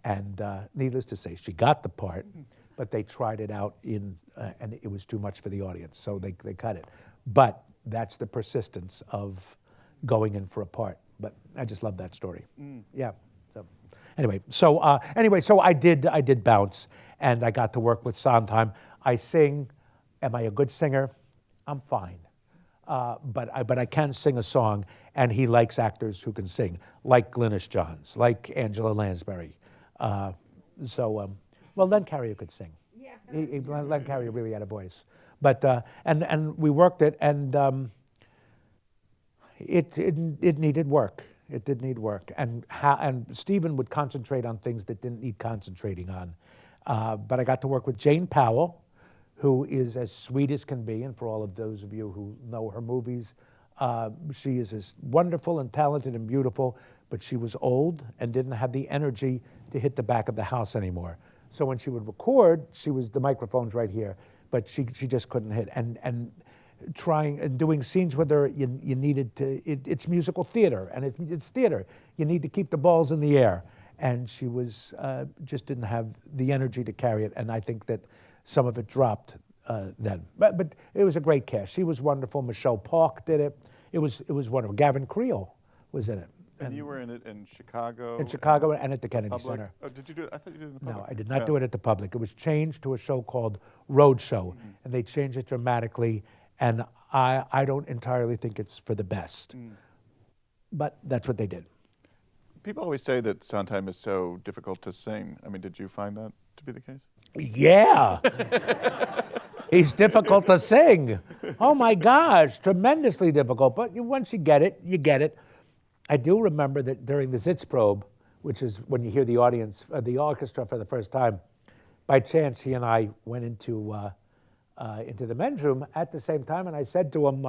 And needless to say, she got the part, but they tried it out and it was too much for the audience, so they cut it. But that's the persistence of going in for a part. But I just love that story. Yeah. So I did bounce, and I got to work with Sondheim. I sing. Am I a good singer? I'm fine. But I can sing a song, and he likes actors who can sing, like Glynis Johns, like Angela Lansbury. Well, Len Carrier could sing. Yeah. Len Carrier really had a voice. But and we worked it, and it needed work. It did need work, and Stephen would concentrate on things that didn't need concentrating on. But I got to work with Jane Powell, who is as sweet as can be, and for all of those of you who know her movies, she is as wonderful and talented and beautiful, but she was old and didn't have the energy to hit the back of the house anymore. So when she would record, the microphone's right here, but she just couldn't hit. And trying and doing scenes with her, you needed to, it's musical theater, and it's theater. You need to keep the balls in the air. And she was, just didn't have the energy to carry it, and I think that some of it dropped then. But it was a great cast. She was wonderful. Michelle Park did it. It was wonderful. Gavin Creel was in it. And you were in it in Chicago? In Chicago and at the Kennedy Center. Oh, did you do it? I thought you did it in the public. No, I did not do it at the public. It was changed to a show called Roadshow, and they changed it dramatically, and I don't entirely think it's for the best. But that's what they did. People always say that Sondheim is so difficult to sing. I mean, did you find that to be the case? Yeah. He's difficult to sing. Oh my gosh, tremendously difficult. But once you get it, you get it. I do remember that during the Sitzprobe, which is when you hear the audience, the orchestra for the first time, by chance he and I went into the men's room at the same time, and I said to him,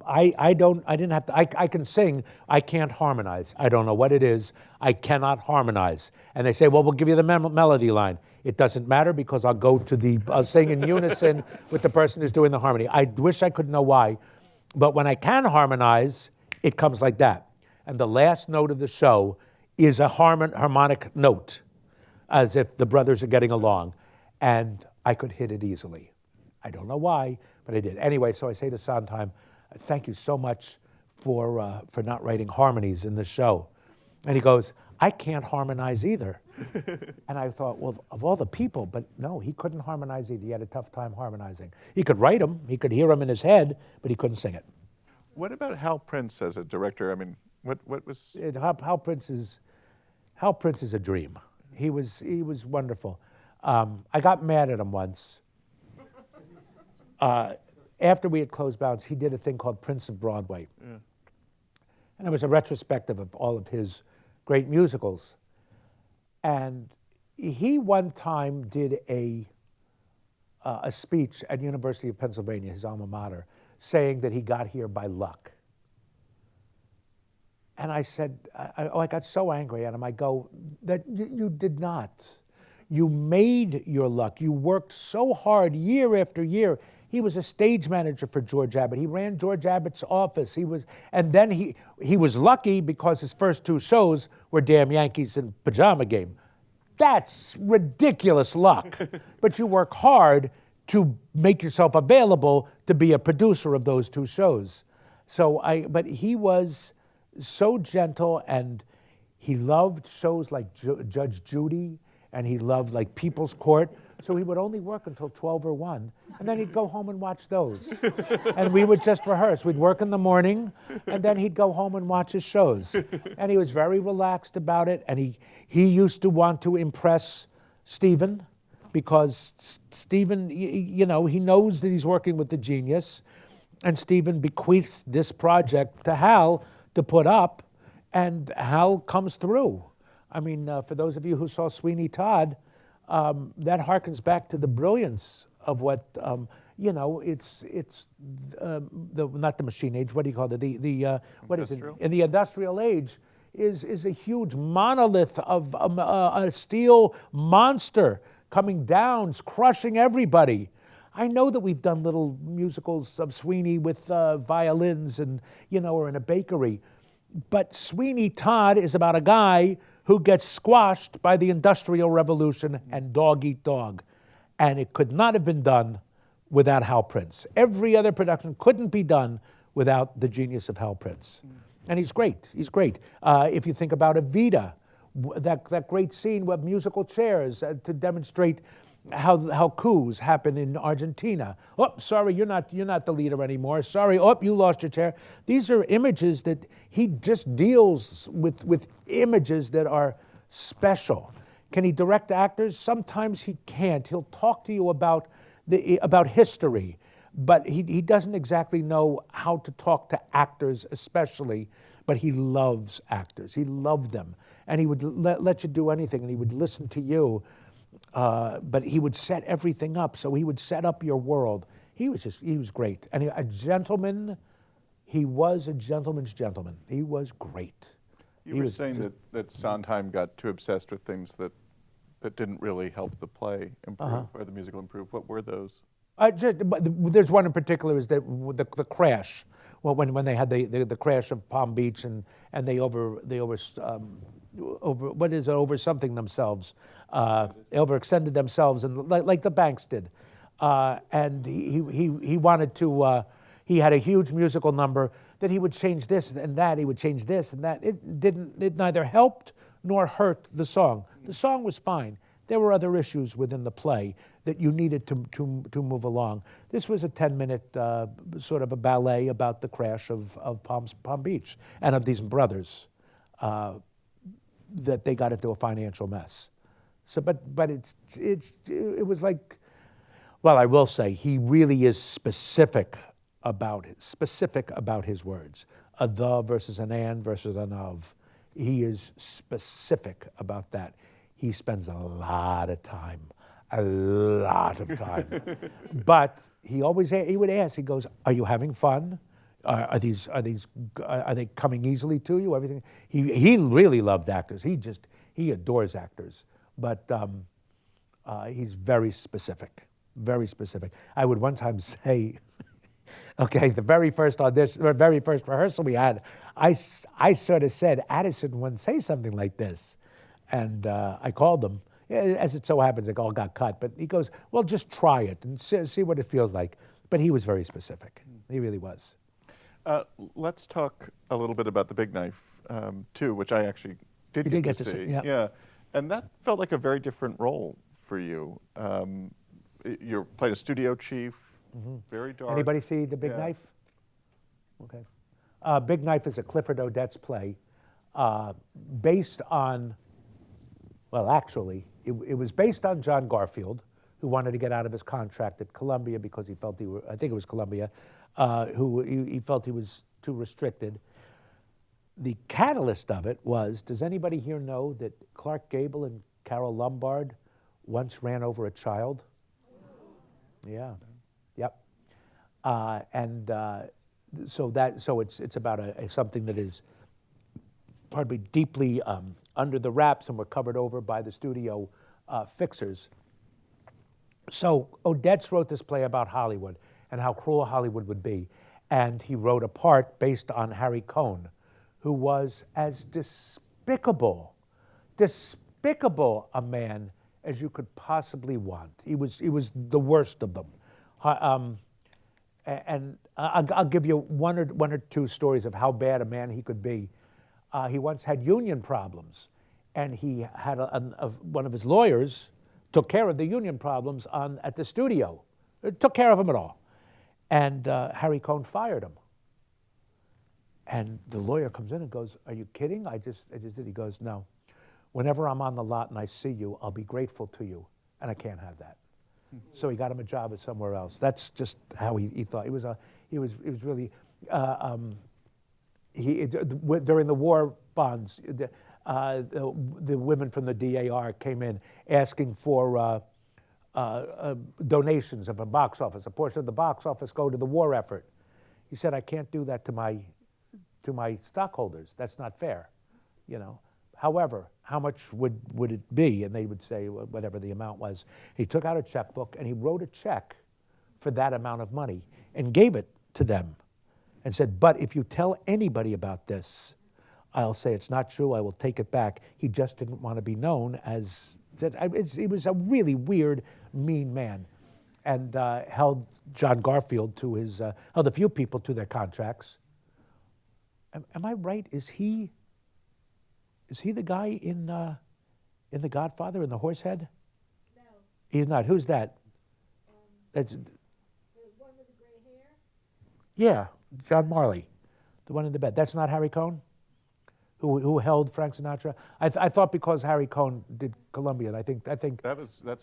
I can sing, I can't harmonize. I don't know what it is, I cannot harmonize. And they say, well, we'll give you the melody line. It doesn't matter because I'll sing in unison with the person who's doing the harmony. I wish I could know why, but when I can harmonize, it comes like that. And the last note of the show is a harmonic note, as if the brothers are getting along. And I could hit it easily. I don't know why, but I did. Anyway, so I say to Sondheim, thank you so much for not writing harmonies in the show. And he goes, I can't harmonize either. And I thought, well, of all the people, but no, he couldn't harmonize either. He had a tough time harmonizing. He could write them, he could hear them in his head, but he couldn't sing it. What about Hal Prince as a director? I mean, what was... Hal Prince is a dream. He was wonderful. I got mad at him once. After we had closed Bounce, he did a thing called Prince of Broadway. Yeah. And it was a retrospective of all of his great musicals. And he one time did a speech at University of Pennsylvania, his alma mater, saying that he got here by luck. And I said, I got so angry at him. I go, that you did not. You made your luck. You worked so hard year after year. He was a stage manager for George Abbott. He ran George Abbott's office. And then he was lucky because his first two shows were Damn Yankees and Pajama Game. That's ridiculous luck. But you work hard to make yourself available to be a producer of those two shows. But he was so gentle, and he loved shows like Judge Judy, and he loved like People's Court. So he would only work until 12 or 1, and then he'd go home and watch those. And we would just rehearse. We'd work in the morning, and then he'd go home and watch his shows. And he was very relaxed about it, and he used to want to impress Stephen, because Stephen, he knows that he's working with the genius, and Stephen bequeaths this project to Hal to put up, and Hal comes through. I mean, for those of you who saw Sweeney Todd, that harkens back to the brilliance of what, it's not the machine age, what do you call it? What is it? In the industrial age is a huge monolith of a steel monster coming down, crushing everybody. I know that we've done little musicals of Sweeney with violins and, or in a bakery. But Sweeney Todd is about a guy who gets squashed by the Industrial Revolution and dog eat dog. And it could not have been done without Hal Prince. Every other production couldn't be done without the genius of Hal Prince. And he's great. He's great. If you think about Evita, that great scene with musical chairs to demonstrate how coups happen in Argentina. Oh, sorry, you're not the leader anymore. Sorry, oh, you lost your chair. These are images that he just deals with images that are special. Can he direct actors? Sometimes he can't. He'll talk to you about history, but he doesn't exactly know how to talk to actors especially, but he loves actors. He loved them. And he would let you do anything, and he would listen to you, but he would set everything up. So he would set up your world. He was great. And a gentleman, he was a gentleman's gentleman. He was great. You were saying that Sondheim got too obsessed with things that didn't really help the play improve or the musical improve. What were those? There's one in particular, is that the crash. Well, when they had the crash of Palm Beach and they overextended themselves and like the Banks did, and he wanted to. He had a huge musical number that he would change this and that. He would change this and that. It neither helped nor hurt the song. The song was fine. There were other issues within the play that you needed to move along. This was a 10-minute sort of a ballet about the crash of Palm Beach and of these brothers that they got into a financial mess. So, but it was like, well, I will say he really is specific about his words. A the versus an and versus an of. He is specific about that. He spends a lot of time. But he would ask, he goes, are you having fun? Are they coming easily to you? Everything. He really loved actors. He adores actors. But he's very specific. Very specific. I would one time say, okay, the very first rehearsal we had, I sort of said, Addison wouldn't say something like this. And I called him. As it so happens, it all got cut. But he goes, well, just try it and see what it feels like. But he was very specific. He really was. Let's talk a little bit about The Big Knife, too, which I actually did get to see. Yeah. And that felt like a very different role for you. You played a studio chief, very dark. Anybody see The Big Knife? Okay. Big Knife is a Clifford Odets play based on, well, actually, it was based on John Garfield, who wanted to get out of his contract at Columbia because he felt I think it was Columbia, who he felt he was too restricted. The catalyst of it was, does anybody here know that Clark Gable and Carole Lombard once ran over a child? Yeah, yep. So it's about something that is, pardon me, deeply under the wraps and were covered over by the studio fixers. So Odets wrote this play about Hollywood and how cruel Hollywood would be. And he wrote a part based on Harry Cohn, who was as despicable a man as you could possibly want. He was the worst of them. And I'll give you one or two stories of how bad a man he could be. He once had union problems, and he had one of his lawyers took care of the union problems at the studio. Took care of them at all. And Harry Cohn fired him. And the lawyer comes in and goes, are you kidding? I just did. He goes, no. Whenever I'm on the lot and I see you, I'll be grateful to you, and I can't have that. So he got him a job at somewhere else. That's just how he thought. He was really during the war bonds. The women from the DAR came in asking for donations of a box office. A portion of the box office go to the war effort. He said, I can't do that to my stockholders. That's not fair, However, how much would it be? And they would say whatever the amount was. He took out a checkbook and he wrote a check for that amount of money and gave it to them and said, but if you tell anybody about this, I'll say it's not true, I will take it back. He just didn't want to be known as, he was a really weird, mean man, and held John Garfield to his, held a few people to their contracts. Am I right? Is he the guy in The Godfather, in The Horsehead? No. He's not. Who's that? That's The one with the gray hair? yeah, John Marley, the one in the bed. That's not Harry Cohn, who held Frank Sinatra. I thought because Harry Cohn did Colombian. I think That's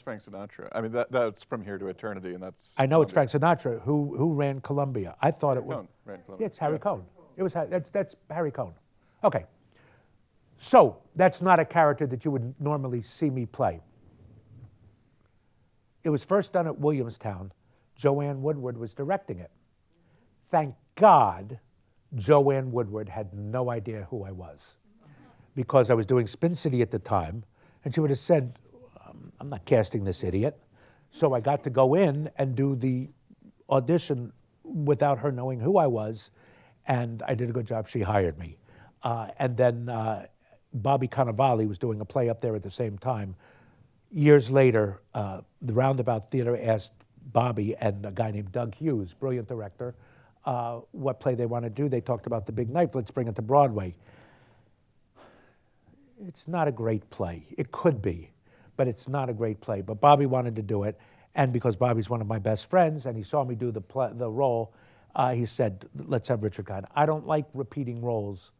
Frank Sinatra. I mean, that's From Here to Eternity, and that's. I know it's Columbia. Frank Sinatra who ran Columbia. I thought it was. Cohn ran Columbia. Yeah, it's Harry Cohn. It was that's Harry Cohn. Okay. So that's not a character that you would normally see me play. It was first done at Williamstown. Joanne Woodward was directing it. Thank God Joanne Woodward had no idea who I was, because I was doing Spin City at the time, and she would have said, I'm not casting this idiot. So I got to go in and do the audition without her knowing who I was, and I did a good job. She hired me. And then Bobby Cannavale was doing a play up there at the same time. Years later, the Roundabout Theater asked Bobby and a guy named Doug Hughes, brilliant director, what play they want to do. They talked about The Big Knife. Let's bring it to Broadway. It's not a great play. It could be, but it's not a great play. But Bobby wanted to do it, and because Bobby's one of my best friends, and he saw me do the role, he said, let's have Richard Kind. I don't like repeating roles,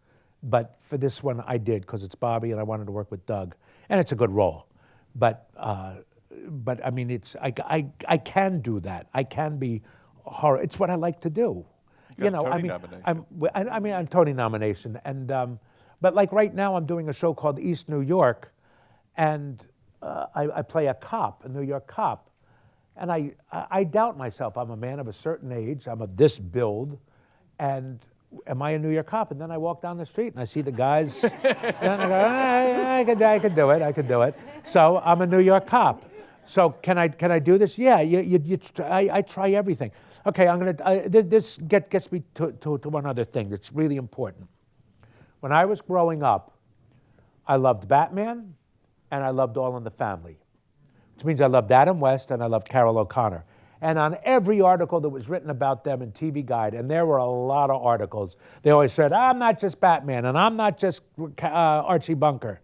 but for this one I did, because it's Bobby and I wanted to work with Doug, and it's a good role. But I mean, I can do that. I can be horror. It's what I like to do. You know, I mean, I'm on Tony nomination, and but like right now, I'm doing a show called East New York, and I play a cop, a New York cop, and I doubt myself. I'm a man of a certain age. I'm of this build, and am I a New York cop? And then I walk down the street and I see the guys, and I go, I could do it. I could do it. So I'm a New York cop. So can I do this? Yeah. I try everything. Okay, I'm gonna. This gets me to one other thing that's really important. When I was growing up, I loved Batman, and I loved All in the Family, which means I loved Adam West and I loved Carol O'Connor. And on every article that was written about them in TV Guide, and there were a lot of articles, they always said, I'm not just Batman, and I'm not just Archie Bunker.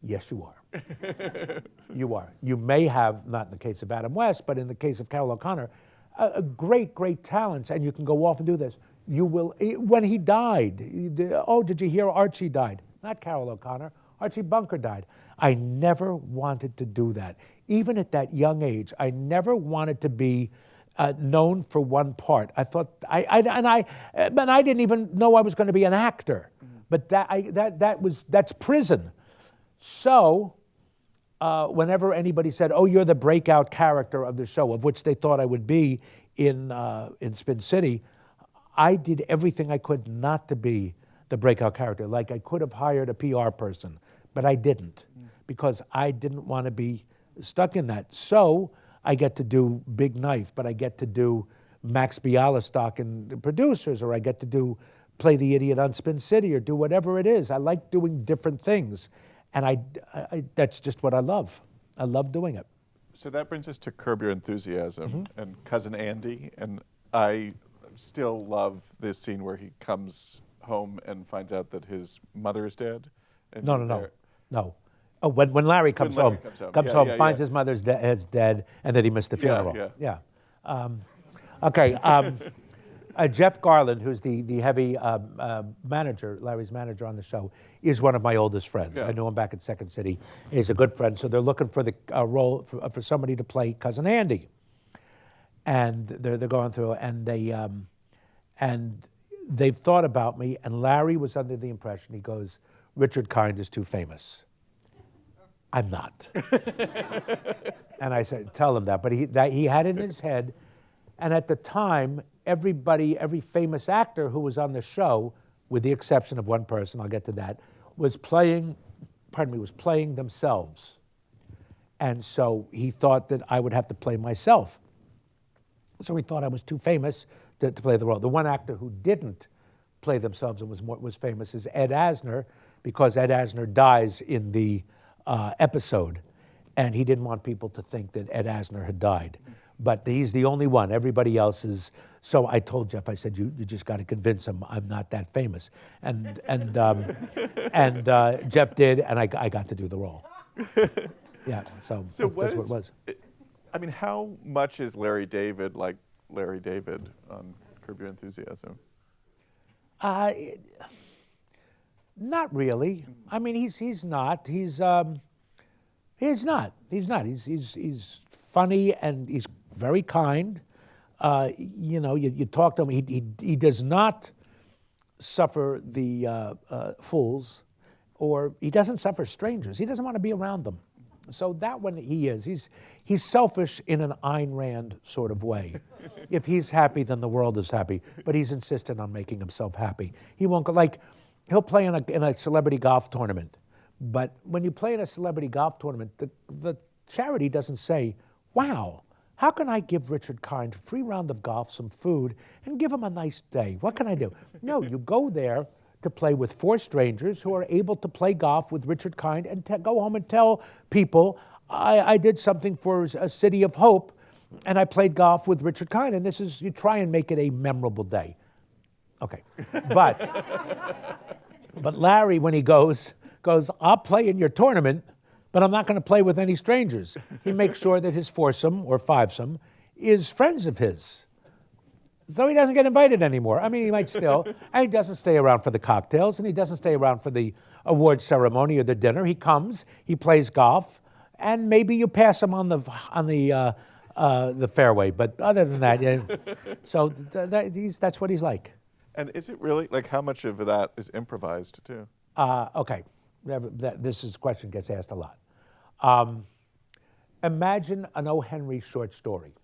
Yes, you are. You are. You may have, not in the case of Adam West, but in the case of Carol O'Connor, great talents, and you can go off and do this. You will, when he died, did you hear Archie died? Not Carol O'Connor, Archie Bunker died. I never wanted to do that. Even at that young age, I never wanted to be known for one part. I thought, but I didn't even know I was going to be an actor. Mm-hmm. But that's prison. So whenever anybody said, "Oh, you're the breakout character of the show," of which they thought I would be in Spin City, I did everything I could not to be the breakout character. Like I could have hired a PR person, but I didn't, because I didn't want to be stuck in that. So I get to do Big Knife, but I get to do Max Bialystock and the Producers, or I get to play the idiot on Spin City, or do whatever it is. I like doing different things, and I that's just what I love. I love doing it. So that brings us to Curb Your Enthusiasm, Mm-hmm. and Cousin Andy, and I still love this scene where he comes home and finds out that his mother is dead. And No. Oh, when Larry comes home, finds yeah. his mother's head's dead, and that he missed the funeral. Yeah. Okay. Jeff Garland, who's the heavy manager, Larry's manager on the show, is one of my oldest friends. Yeah. I knew him back at Second City. He's a good friend. So they're looking for the role for somebody to play Cousin Andy, and they're going through, and they've thought about me. And Larry was under the impression, he goes, Richard Kind is too famous. I'm not. And I said, tell him that. But he had it in his head. And at the time, every famous actor who was on the show, with the exception of one person, I'll get to that, was playing themselves. And so he thought that I would have to play myself. So he thought I was too famous to play the role. The one actor who didn't play themselves and was famous is Ed Asner, because Ed Asner dies in the episode, and he didn't want people to think that Ed Asner had died. But he's the only one. Everybody else is. So I told Jeff, I said, you just got to convince him I'm not that famous. And Jeff did, and I got to do the role. Yeah, so that's what it was. I mean, how much is Larry David like Larry David on Curb Your Enthusiasm? Not really. I mean, he's not. He's not. He's funny, and he's very kind. You talk to him. He does not suffer the fools, or he doesn't suffer strangers. He doesn't want to be around them. So that one he is. He's selfish in an Ayn Rand sort of way. If he's happy, then the world is happy. But he's insistent on making himself happy. He won't go, like, he'll play in a celebrity golf tournament. But when you play in a celebrity golf tournament, the charity doesn't say, wow, how can I give Richard Kind a free round of golf, some food, and give him a nice day? What can I do? No, you go there to play with 4 strangers who are able to play golf with Richard Kind and go home and tell people, I did something for a city of hope, and I played golf with Richard Kind, and you try and make it a memorable day. Okay, but Larry, when he goes, I'll play in your tournament, but I'm not going to play with any strangers. He makes sure that his foursome or fivesome is friends of his. So he doesn't get invited anymore. I mean, he might still, and he doesn't stay around for the cocktails, and he doesn't stay around for the award ceremony or the dinner. He comes, he plays golf, and maybe you pass him on the fairway. But other than that, yeah. So that's what he's like. And is it really, like, how much of that is improvised too? Okay, this question gets asked a lot. Imagine an O. Henry short story.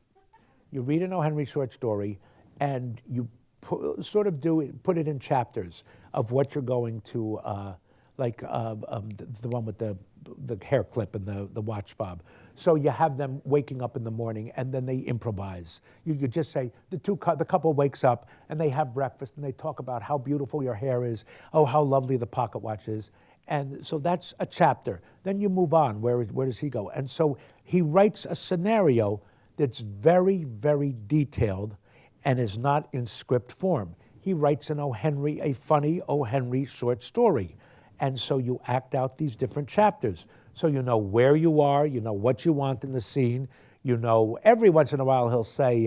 You read an O. Henry short story, and you put it in chapters of what you're going to, the one with the hair clip and the watch fob. So you have them waking up in the morning, and then they improvise. You just say, the couple wakes up, and they have breakfast, and they talk about how beautiful your hair is, oh, how lovely the pocket watch is. And so that's a chapter. Then you move on. Where does he go? And so he writes a scenario that's very, very detailed and is not in script form. He writes a funny O. Henry short story. And so you act out these different chapters. So you know where you are, you know what you want in the scene, you know every once in a while he'll say,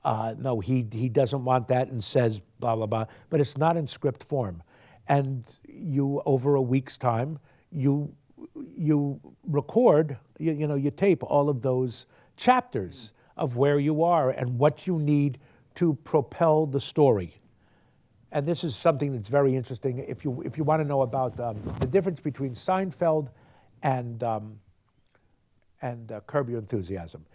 no, he doesn't want that, and says blah, blah, blah, but it's not in script form. And you, over a week's time, you record, you tape all of those chapters of where you are and what you need to propel the story. And this is something that's very interesting. If you want to know about the difference between Seinfeld and Curb Your Enthusiasm.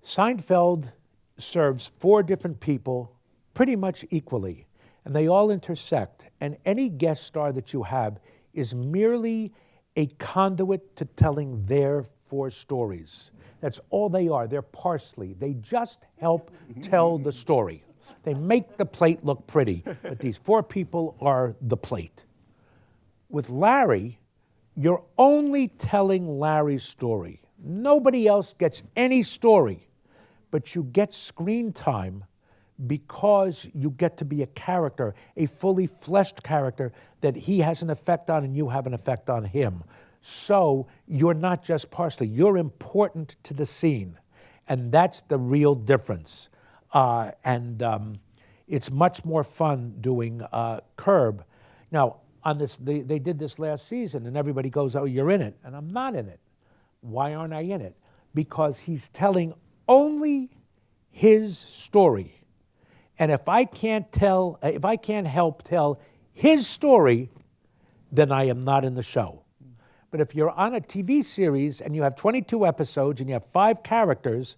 Seinfeld serves 4 different people pretty much equally, and they all intersect. And any guest star that you have is merely a conduit to telling their 4 stories. That's all they are. They're parsley. They just help tell the story. They make the plate look pretty, but these 4 people are the plate. With Larry, you're only telling Larry's story. Nobody else gets any story, but you get screen time because you get to be a character, a fully fleshed character that he has an effect on and you have an effect on him. So you're not just parsley, you're important to the scene. And that's the real difference. It's much more fun doing Curb. Now, on this, they did this last season, and everybody goes, oh, you're in it. And I'm not in it. Why aren't I in it? Because he's telling only his story. And if I can't help tell his story, then I am not in the show. But if you're on a TV series and you have 22 episodes and you have 5 characters,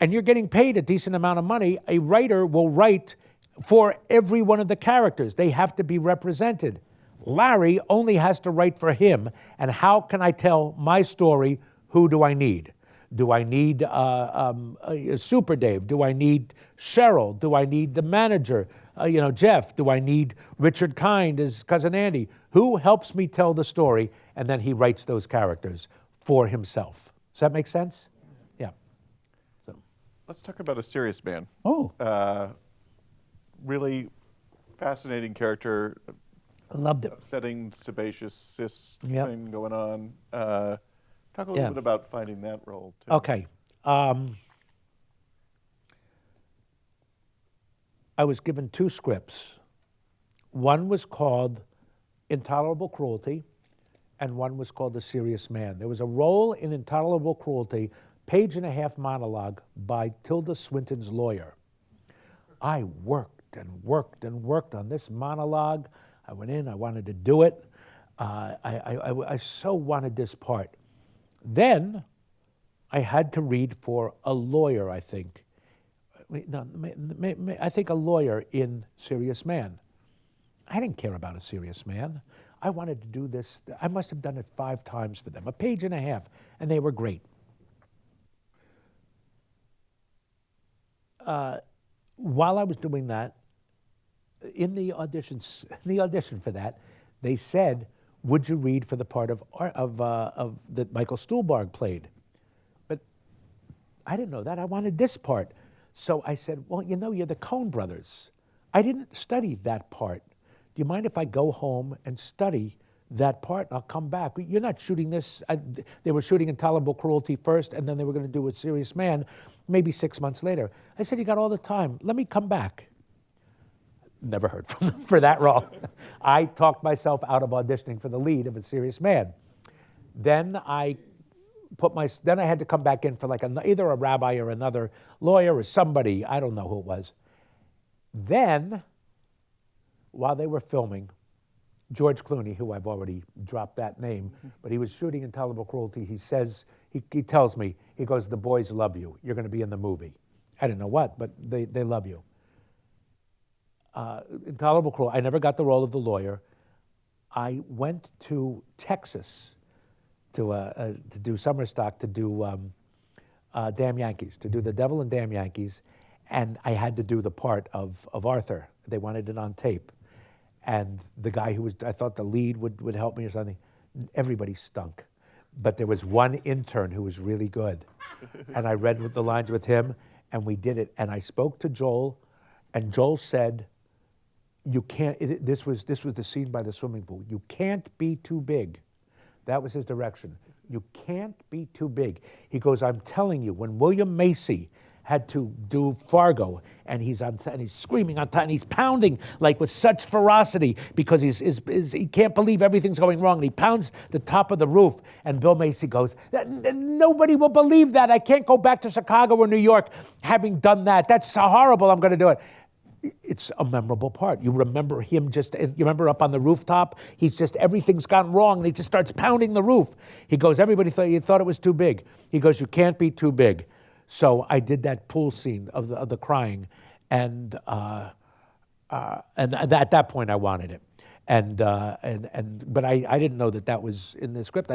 and you're getting paid a decent amount of money, a writer will write for every one of the characters. They have to be represented. Larry only has to write for him, and how can I tell my story? Who do I need? Do I need Super Dave? Do I need Cheryl? Do I need the manager, Jeff? Do I need Richard Kind as Cousin Andy? Who helps me tell the story? And then he writes those characters for himself. Does that make sense? Yeah. So. Let's talk about A Serious Man. Oh. Really fascinating character. I loved it. Upsetting, sebaceous cyst Yep. thing going on. Talk a little bit about finding that role, too. Okay. I was given 2 scripts. One was called Intolerable Cruelty, and one was called A Serious Man. There was a role in Intolerable Cruelty, page-and-a-half monologue by Tilda Swinton's lawyer. I worked and worked and worked on this monologue. I went in, I wanted to do it. I so wanted this part. Then I had to read for a lawyer, I think. No, I think a lawyer in Serious Man. I didn't care about A Serious Man. I wanted to do this. I must have done it 5 times for them, a page and a half, and they were great. While I was doing that, in the audition for that, they said, "Would you read for the part of that Michael Stuhlbarg played?" But I didn't know that. I wanted this part. So I said, "Well, you're the Coen brothers. I didn't study that part. Do you mind if I go home and study that part and I'll come back? You're not shooting this." They were shooting Intolerable Cruelty first, and then they were going to do A Serious Man maybe 6 months later. I said, "You got all the time. Let me come back." Never heard from them for that role. I talked myself out of auditioning for the lead of A Serious Man. Then I had to come back in for either a rabbi or another lawyer or somebody. I don't know who it was. Then, while they were filming, George Clooney, who I've already dropped that name, but he was shooting Intolerable Cruelty, he tells me, he goes, "The boys love you. You're going to be in the movie." I didn't know what, but they love you. Intolerable Cruelty, I never got the role of the lawyer. I went to Texas to do summer stock, to do Damn Yankees, to do The Devil and Damn Yankees, and I had to do the part of Arthur. They wanted it on tape. And the guy I thought the lead would help me or something, everybody stunk. But there was one intern who was really good. And I read the lines with him, and we did it. And I spoke to Joel, and Joel said, "You can't," this was the scene by the swimming pool, "You can't be too big." That was his direction. "You can't be too big." He goes, "I'm telling you, when William Macy had to do Fargo, and he's screaming on top, and he's pounding with such ferocity because he can't believe everything's going wrong, and he pounds the top of the roof, and Bill Macy goes, "Nobody will believe that. I can't go back to Chicago or New York having done that. That's so horrible. I'm going to do it." It's a memorable part. You remember him you remember up on the rooftop? Everything's gone wrong, and he just starts pounding the roof. He goes, "Everybody thought it was too big." He goes, "You can't be too big." So I did that pool scene of the crying, and at that point I wanted it, but I didn't know that was in the script.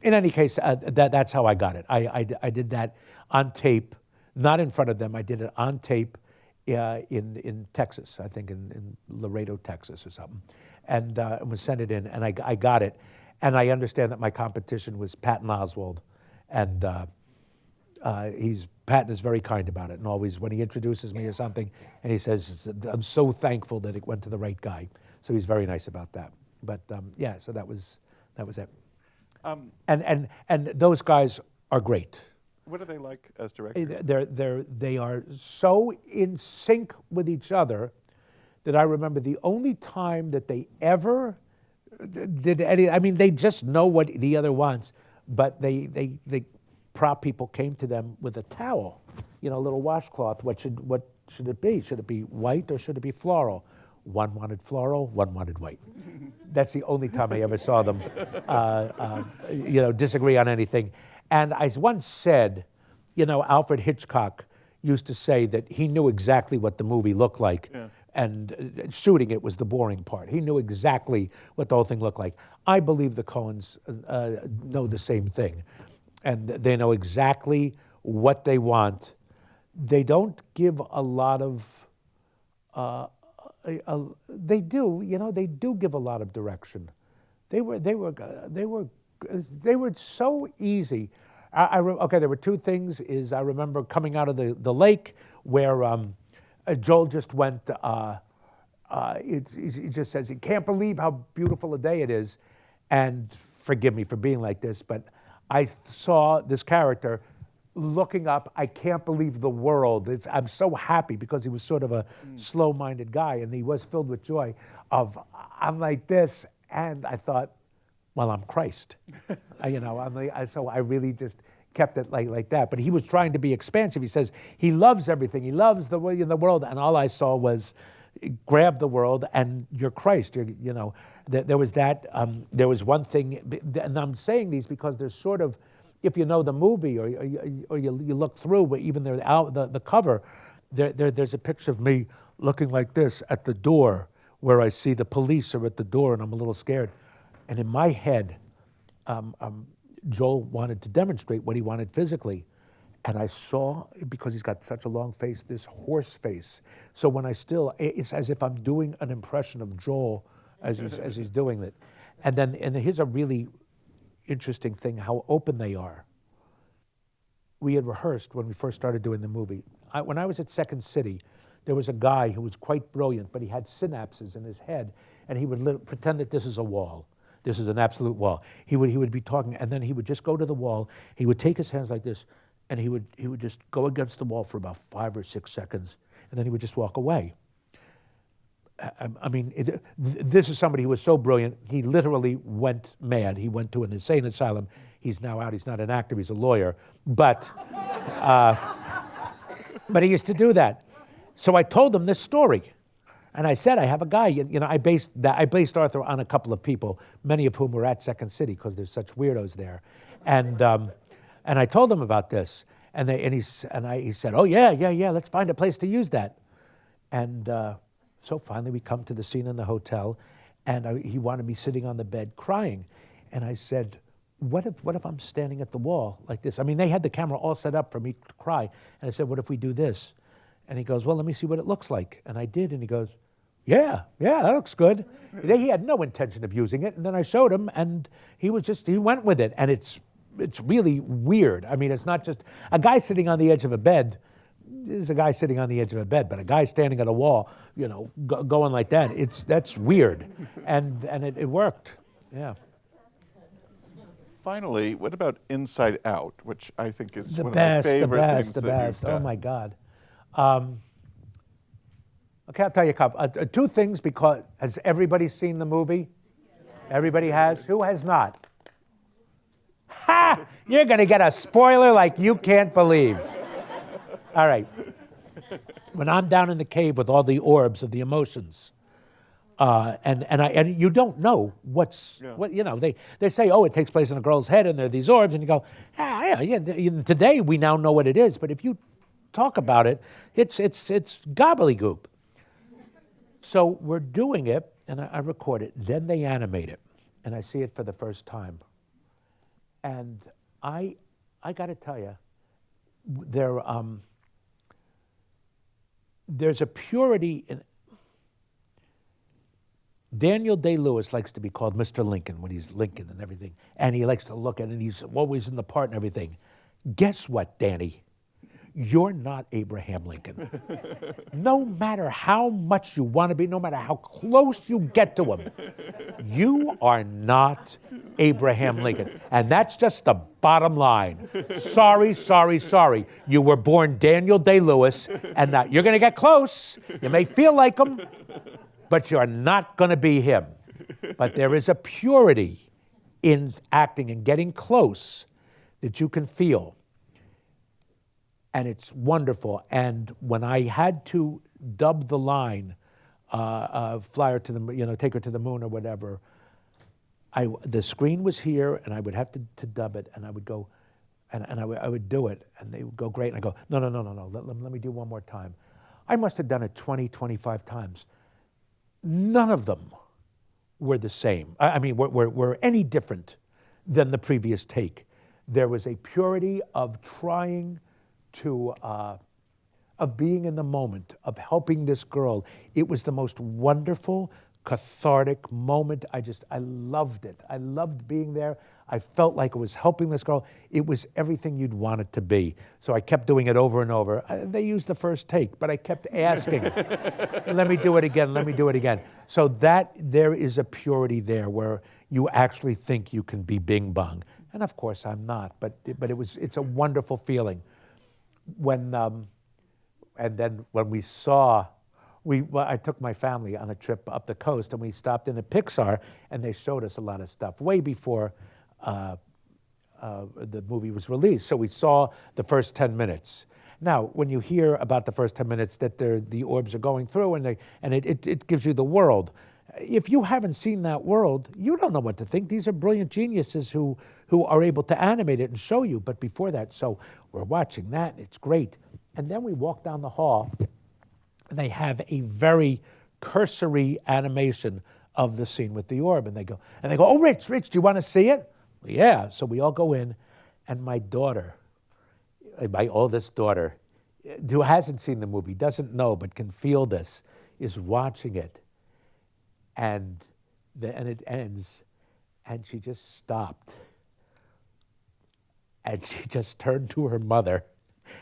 In any case, that's how I got it. I did that on tape, not in front of them. I did it on tape in Texas, I think in Laredo, Texas or something, and was sent it in, and I got it, and I understand that my competition was Patton Oswalt, and. Patton is very kind about it, and always when he introduces me or something, and he says, "I'm so thankful that it went to the right guy." So he's very nice about that. But so that was it. And those guys are great. What are they like as directors? They are so in sync with each other that I remember the only time that they ever did any. I mean, they just know what the other wants, but they prop people came to them with a towel, a little washcloth. What should it be? Should it be white or should it be floral? One wanted floral, one wanted white. That's the only time I ever saw them, disagree on anything. And I once said, Alfred Hitchcock used to say that he knew exactly what the movie looked like, and shooting it was the boring part. He knew exactly what the whole thing looked like. I believe the Coens know the same thing. and they know exactly what they want. They don't give a lot of, they do give a lot of direction. They were so easy. Okay, there were two things. I remember coming out of the lake where Joel just went, he just says, he can't believe how beautiful a day it is. And forgive me for being like this, but I saw this character looking up, I can't believe the world. I'm so happy because he was sort of a slow-minded guy, and he was filled with joy I'm like this, and I thought, well, I'm Christ. So I really just kept it like that. But he was trying to be expansive. He says he loves everything. He loves the way in the world, and all I saw was grab the world, and you're Christ. There was that. There was one thing, and I'm saying these because there's sort of, if you know the movie or you look through, even the cover, there's a picture of me looking like this at the door, where I see the police are at the door, and I'm a little scared. And in my head, Joel wanted to demonstrate what he wanted physically. And I saw, because he's got such a long face, this horse face. So when it's as if I'm doing an impression of Joel as he's doing it. And here's a really interesting thing, how open they are. We had rehearsed when we first started doing the movie. When I was at Second City, there was a guy who was quite brilliant, but he had synapses in his head, and he would pretend that this is a wall. This is an absolute wall. He would be talking, and then he would just go to the wall. He would take his hands like this, and he would just go against the wall for about 5 or 6 seconds, and then he would just walk away. This is somebody who was so brilliant, he literally went mad. He went to an insane asylum. He's now out. He's not an actor. He's a lawyer. But he used to do that. So I told him this story. And I said, I have a guy, I based Arthur on a couple of people, many of whom were at Second City because there's such weirdos there. And I told him about this. And he said, oh, yeah, let's find a place to use that. And so finally we come to the scene in the hotel, and he wanted me sitting on the bed crying. And I said, what if I'm standing at the wall like this? I mean, they had the camera all set up for me to cry. And I said, what if we do this? And he goes, well, let me see what it looks like. And I did, and he goes, yeah, that looks good. He had no intention of using it. And then I showed him, and he went with it. And it's really weird. I mean, it's not just a guy sitting on the edge of a bed. Is a guy sitting on the edge of a bed, but a guy standing at a wall, going like that, that's weird. And it worked, yeah. Finally, what about Inside Out, which I think is one of my favorite things the that best. you've done. Oh my God. Okay, I'll tell you a couple. Two things, because has everybody seen the movie? Everybody has? Who has not? Ha! You're going to get a spoiler like you can't believe. All right. When I'm down in the cave with all the orbs of the emotions, and you don't know what they say. Oh, it takes place in a girl's head, and there are these orbs, and you go, yeah. Today we now know what it is, but if you talk about it, it's gobbledygook. So we're doing it, and I record it. Then they animate it, and I see it for the first time. And I got to tell you, there's a purity in. Daniel Day-Lewis likes to be called Mr. Lincoln when he's Lincoln and everything, and he likes to look at it, and he's always in the part and everything. Guess what, Danny? You're not Abraham Lincoln. No matter how much you want to be, no matter how close you get to him, you are not Abraham Lincoln. And that's just the bottom line. Sorry. You were born Daniel Day-Lewis, and now you're going to get close. You may feel like him, but you're not going to be him. But there is a purity in acting and getting close that you can feel. And it's wonderful. And when I had to dub the line, fly her to the, take her to the moon or whatever, the screen was here, and I would have to dub it, and I would go, and I would do it, and they would go, great. And I go, no, let me do one more time. I must have done it 20, 25 times. None of them were the same. Were any different than the previous take. There was a purity of trying to, of being in the moment, of helping this girl. It was the most wonderful, cathartic moment. I loved it. I loved being there. I felt like it was helping this girl. It was everything you'd want it to be. So I kept doing it over and over. They used the first take, but I kept asking, let me do it again, let me do it again. So there is a purity there where you actually think you can be Bing Bong. And of course I'm not, but it's a wonderful feeling. And then when we saw, I took my family on a trip up the coast, and we stopped in a Pixar, and they showed us a lot of stuff way before the movie was released. So we saw the first 10 minutes. Now, when you hear about the first 10 minutes that the orbs are going through, and it gives you the world. If you haven't seen that world, you don't know what to think. These are brilliant geniuses who are able to animate it and show you. But before that, so we're watching that, and it's great. And then we walk down the hall, and they have a very cursory animation of the scene with the orb. And they go, oh, Rich, do you want to see it? Well, yeah. So we all go in, and my daughter, my oldest daughter, who hasn't seen the movie, doesn't know, but can feel this, is watching it. And it ends, and she just stopped. And she just turned to her mother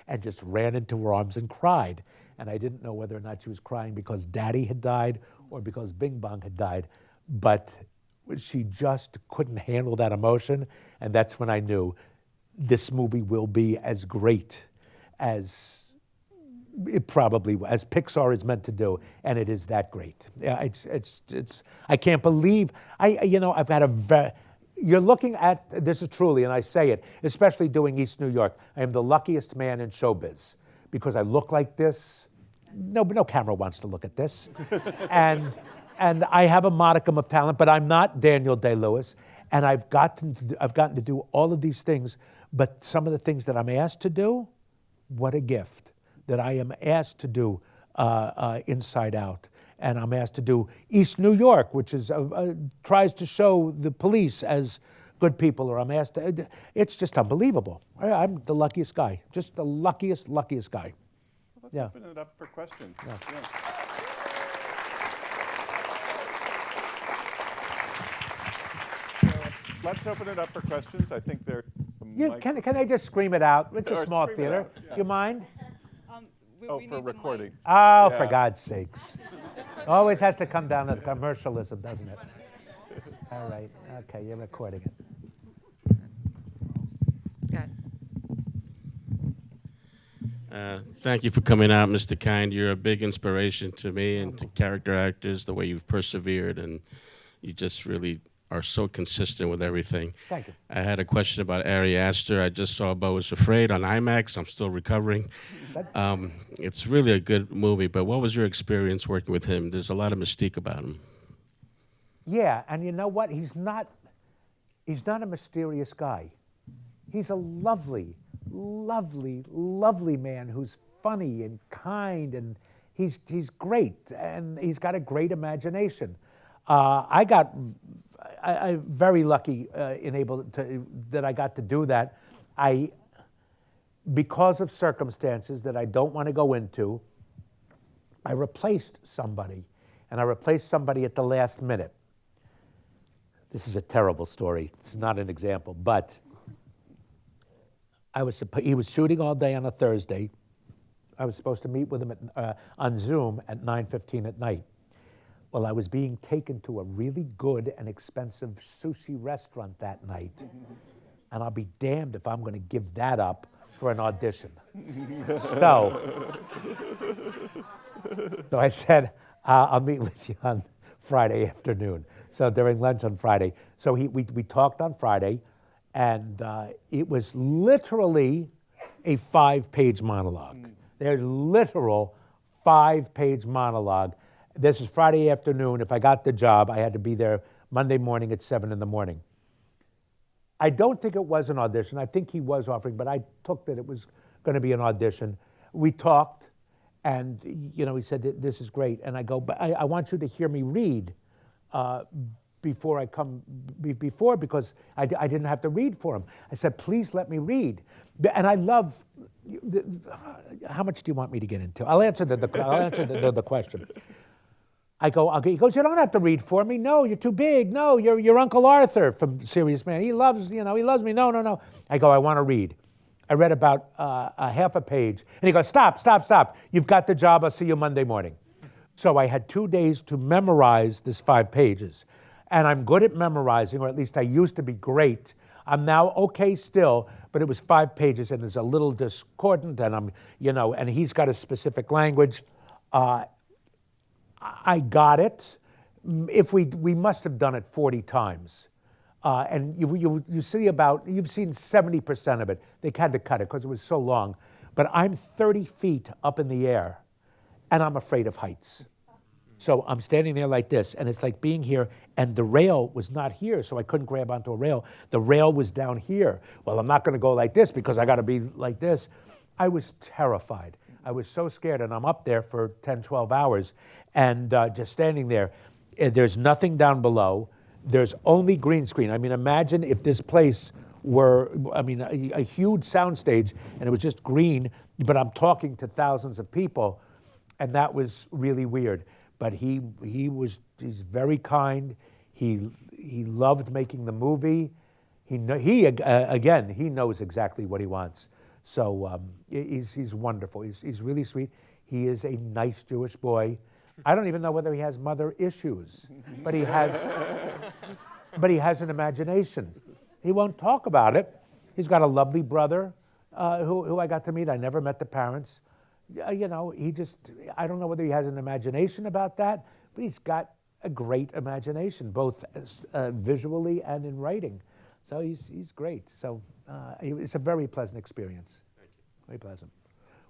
and just ran into her arms and cried. And I didn't know whether or not she was crying because Daddy had died or because Bing Bong had died. But she just couldn't handle that emotion. And that's when I knew this movie will be as great as it probably, as Pixar is meant to do, and it is that great. Yeah, it's. I can't believe I've got you're looking at, this is truly, and I say it, especially doing East New York. I am the luckiest man in showbiz because I look like this. No camera wants to look at this, and I have a modicum of talent, but I'm not Daniel Day-Lewis, and I've gotten to do all of these things. But some of the things that I'm asked to do, what a gift that I am asked to do Inside Out. And I'm asked to do East New York, which is tries to show the police as good people, or I'm asked to, it's just unbelievable. I'm the luckiest guy, just the luckiest guy. Let's open it up for questions. Yeah. Let's open it up for questions. I think there. Can I just scream it out? It's a small theater. Out, yeah. You mind? We for recording. Oh, for God's sakes. Always has to come down to commercialism, doesn't it? All right. Okay, you're recording it. Good. Thank you for coming out, Mr. Kind. You're a big inspiration to me and to character actors, the way you've persevered, and you just really are so consistent with everything. Thank you. I had a question about Ari Aster. I just saw Beau is Afraid on IMAX. I'm still recovering. It's really a good movie, but what was your experience working with him? There's a lot of mystique about him. Yeah, and you know what? He's not a mysterious guy. He's a lovely man who's funny and kind, and he's great, and he's got a great imagination. I'm very lucky that I got to do that. Because of circumstances that I don't want to go into, I replaced somebody, and I replaced somebody at the last minute. This is a terrible story. It's not an example, but he was shooting all day on a Thursday. I was supposed to meet with him on Zoom at 9:15 at night. Well, I was being taken to a really good and expensive sushi restaurant that night, and I'll be damned if I'm going to give that up for an audition. So I said, I'll meet with you on Friday afternoon. So during lunch on Friday. So we talked on Friday, and it was literally a 5-page monologue. There's literal 5-page monologue. This is Friday afternoon. If I got the job, I had to be there Monday morning at 7 in the morning. I don't think it was an audition. I think he was offering, but I took that it was going to be an audition. We talked, and he said, this is great. And I go, but I want you to hear me read before I come before because I didn't have to read for him. I said, please let me read. And I love, how much do you want me to get into? I'll answer the question. I go, he goes, you don't have to read for me. No, you're too big. No, you're Uncle Arthur from Serious Man. He loves me. No. I go, I want to read. I read about a half a page. And he goes, stop. You've got the job. I'll see you Monday morning. So I had 2 days to memorize this 5 pages. And I'm good at memorizing, or at least I used to be great. I'm now okay still, but it was 5 pages and it's a little discordant and and he's got a specific language. I got it. If we must have done it 40 times. And you see you've seen 70% of it. They had to cut it because it was so long. But I'm 30 feet up in the air and I'm afraid of heights. So I'm standing there like this and it's like being here and the rail was not here, so I couldn't grab onto a rail. The rail was down here. Well, I'm not gonna go like this because I gotta be like this. I was terrified. I was so scared and I'm up there for 10, 12 hours and just standing there. There's nothing down below. There's only green screen. I mean, imagine if this place were, a huge soundstage and it was just green, but I'm talking to thousands of people, and that was really weird. But he's very kind. He loved making the movie. He knows exactly what he wants. So he's wonderful. He's really sweet. He is a nice Jewish boy. I don't even know whether he has mother issues, but he has an imagination. He won't talk about it. He's got a lovely brother who I got to meet. I never met the parents. I don't know whether he has an imagination about that, but he's got a great imagination, both visually and in writing. So he's great. So it's a very pleasant experience. Thank you. Very pleasant.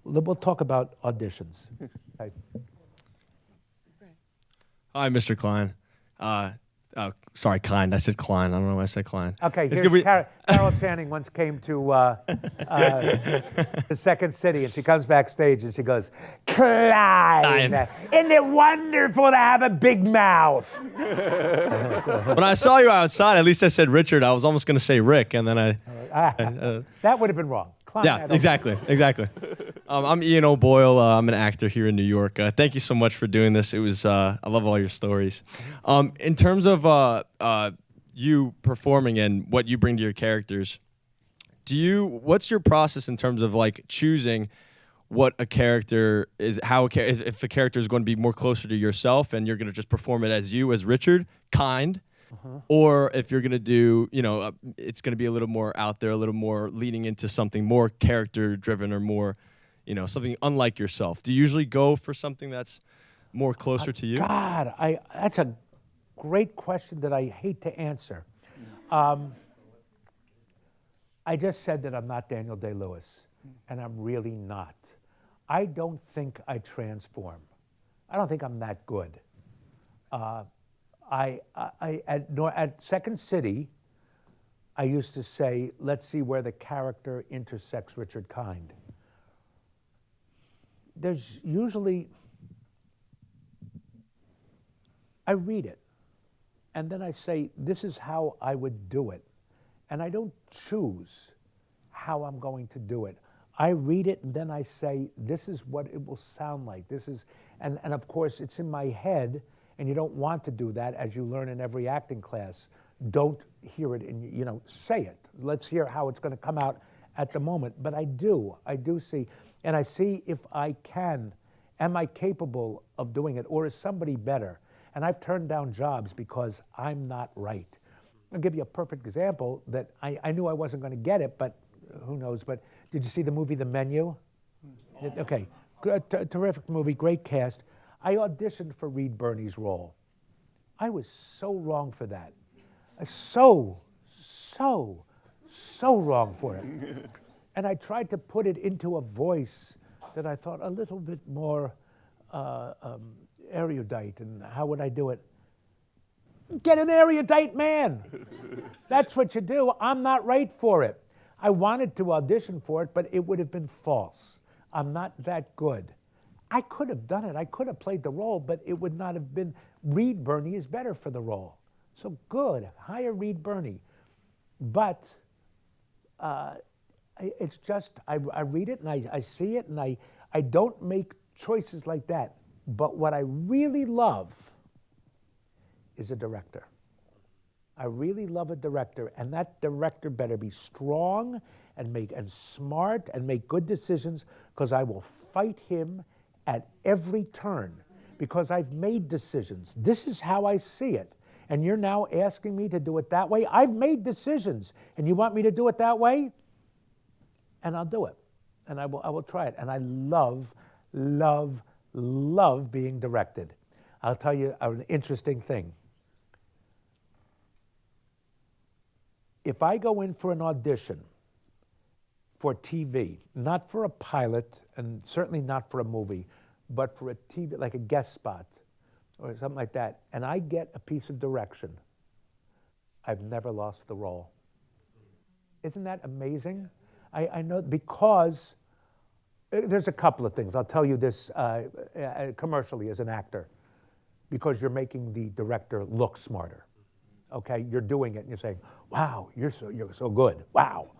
We'll talk about auditions. Okay. Hi, Mr. Klein. Sorry, Kind. I said Klein. I don't know why I said Klein. Okay, Carol Channing once came to the Second City, and she comes backstage and she goes, Klein, isn't it wonderful to have a big mouth? When I saw you outside, at least I said Richard. I was almost going to say Rick, and then that would have been wrong. Klein, yeah, exactly. I'm Ian O'Boyle. I'm an actor here in New York. Thank you so much for doing this. It was I love all your stories. In terms of you performing and what you bring to your characters, what's your process in terms of like choosing what a character is, if a character is going to be more closer to yourself and you're going to just perform it as you, as Richard, Kind, or if you're going to do, it's going to be a little more out there, a little more leaning into something more character driven or more, something unlike yourself. Do you usually go for something that's more closer to you? God, that's a great question that I hate to answer. I just said that I'm not Daniel Day-Lewis, and I'm really not. I don't think I transform. I don't think I'm that good. At Second City, I used to say, let's see where the character intersects Richard Kind. There's usually, I read it, and then I say, this is how I would do it. And I don't choose how I'm going to do it. I read it, and then I say, this is what it will sound like. And of course, it's in my head, and you don't want to do that, as you learn in every acting class. Don't hear it, say it. Let's hear how it's going to come out at the moment. But I do see, and I see if I can, am I capable of doing it, or is somebody better? And I've turned down jobs because I'm not right. I'll give you a perfect example that I knew I wasn't going to get it, but who knows. But did you see the movie The Menu? Okay, terrific movie, great cast. I auditioned for Reed Birney's role. I was so wrong for that. So wrong for it. And I tried to put it into a voice that I thought a little bit more erudite. And how would I do it? Get an erudite man. That's what you do. I'm not right for it. I wanted to audition for it, but it would have been false. I'm not that good. I could have done it. I could have played the role, but it would not have been. Reed Birney is better for the role. So good, hire Reed Birney. But it's just, I read it and I see it and I don't make choices like that. But what I really love is a director. I really love a director, and that director better be strong and smart and make good decisions, because I will fight him at every turn, because I've made decisions. This is how I see it. And you're now asking me to do it that way? I've made decisions, and you want me to do it that way? And I'll do it. And I will try it. And I love, love, love being directed. I'll tell you an interesting thing. If I go in for an audition for TV, not for a pilot, and certainly not for a movie, but for a TV, like a guest spot or something like that, and I get a piece of direction, I've never lost the role. Isn't that amazing? I know, because there's a couple of things. I'll tell you this commercially as an actor, because you're making the director look smarter. Okay, you're doing it and you're saying, wow, you're so good, wow.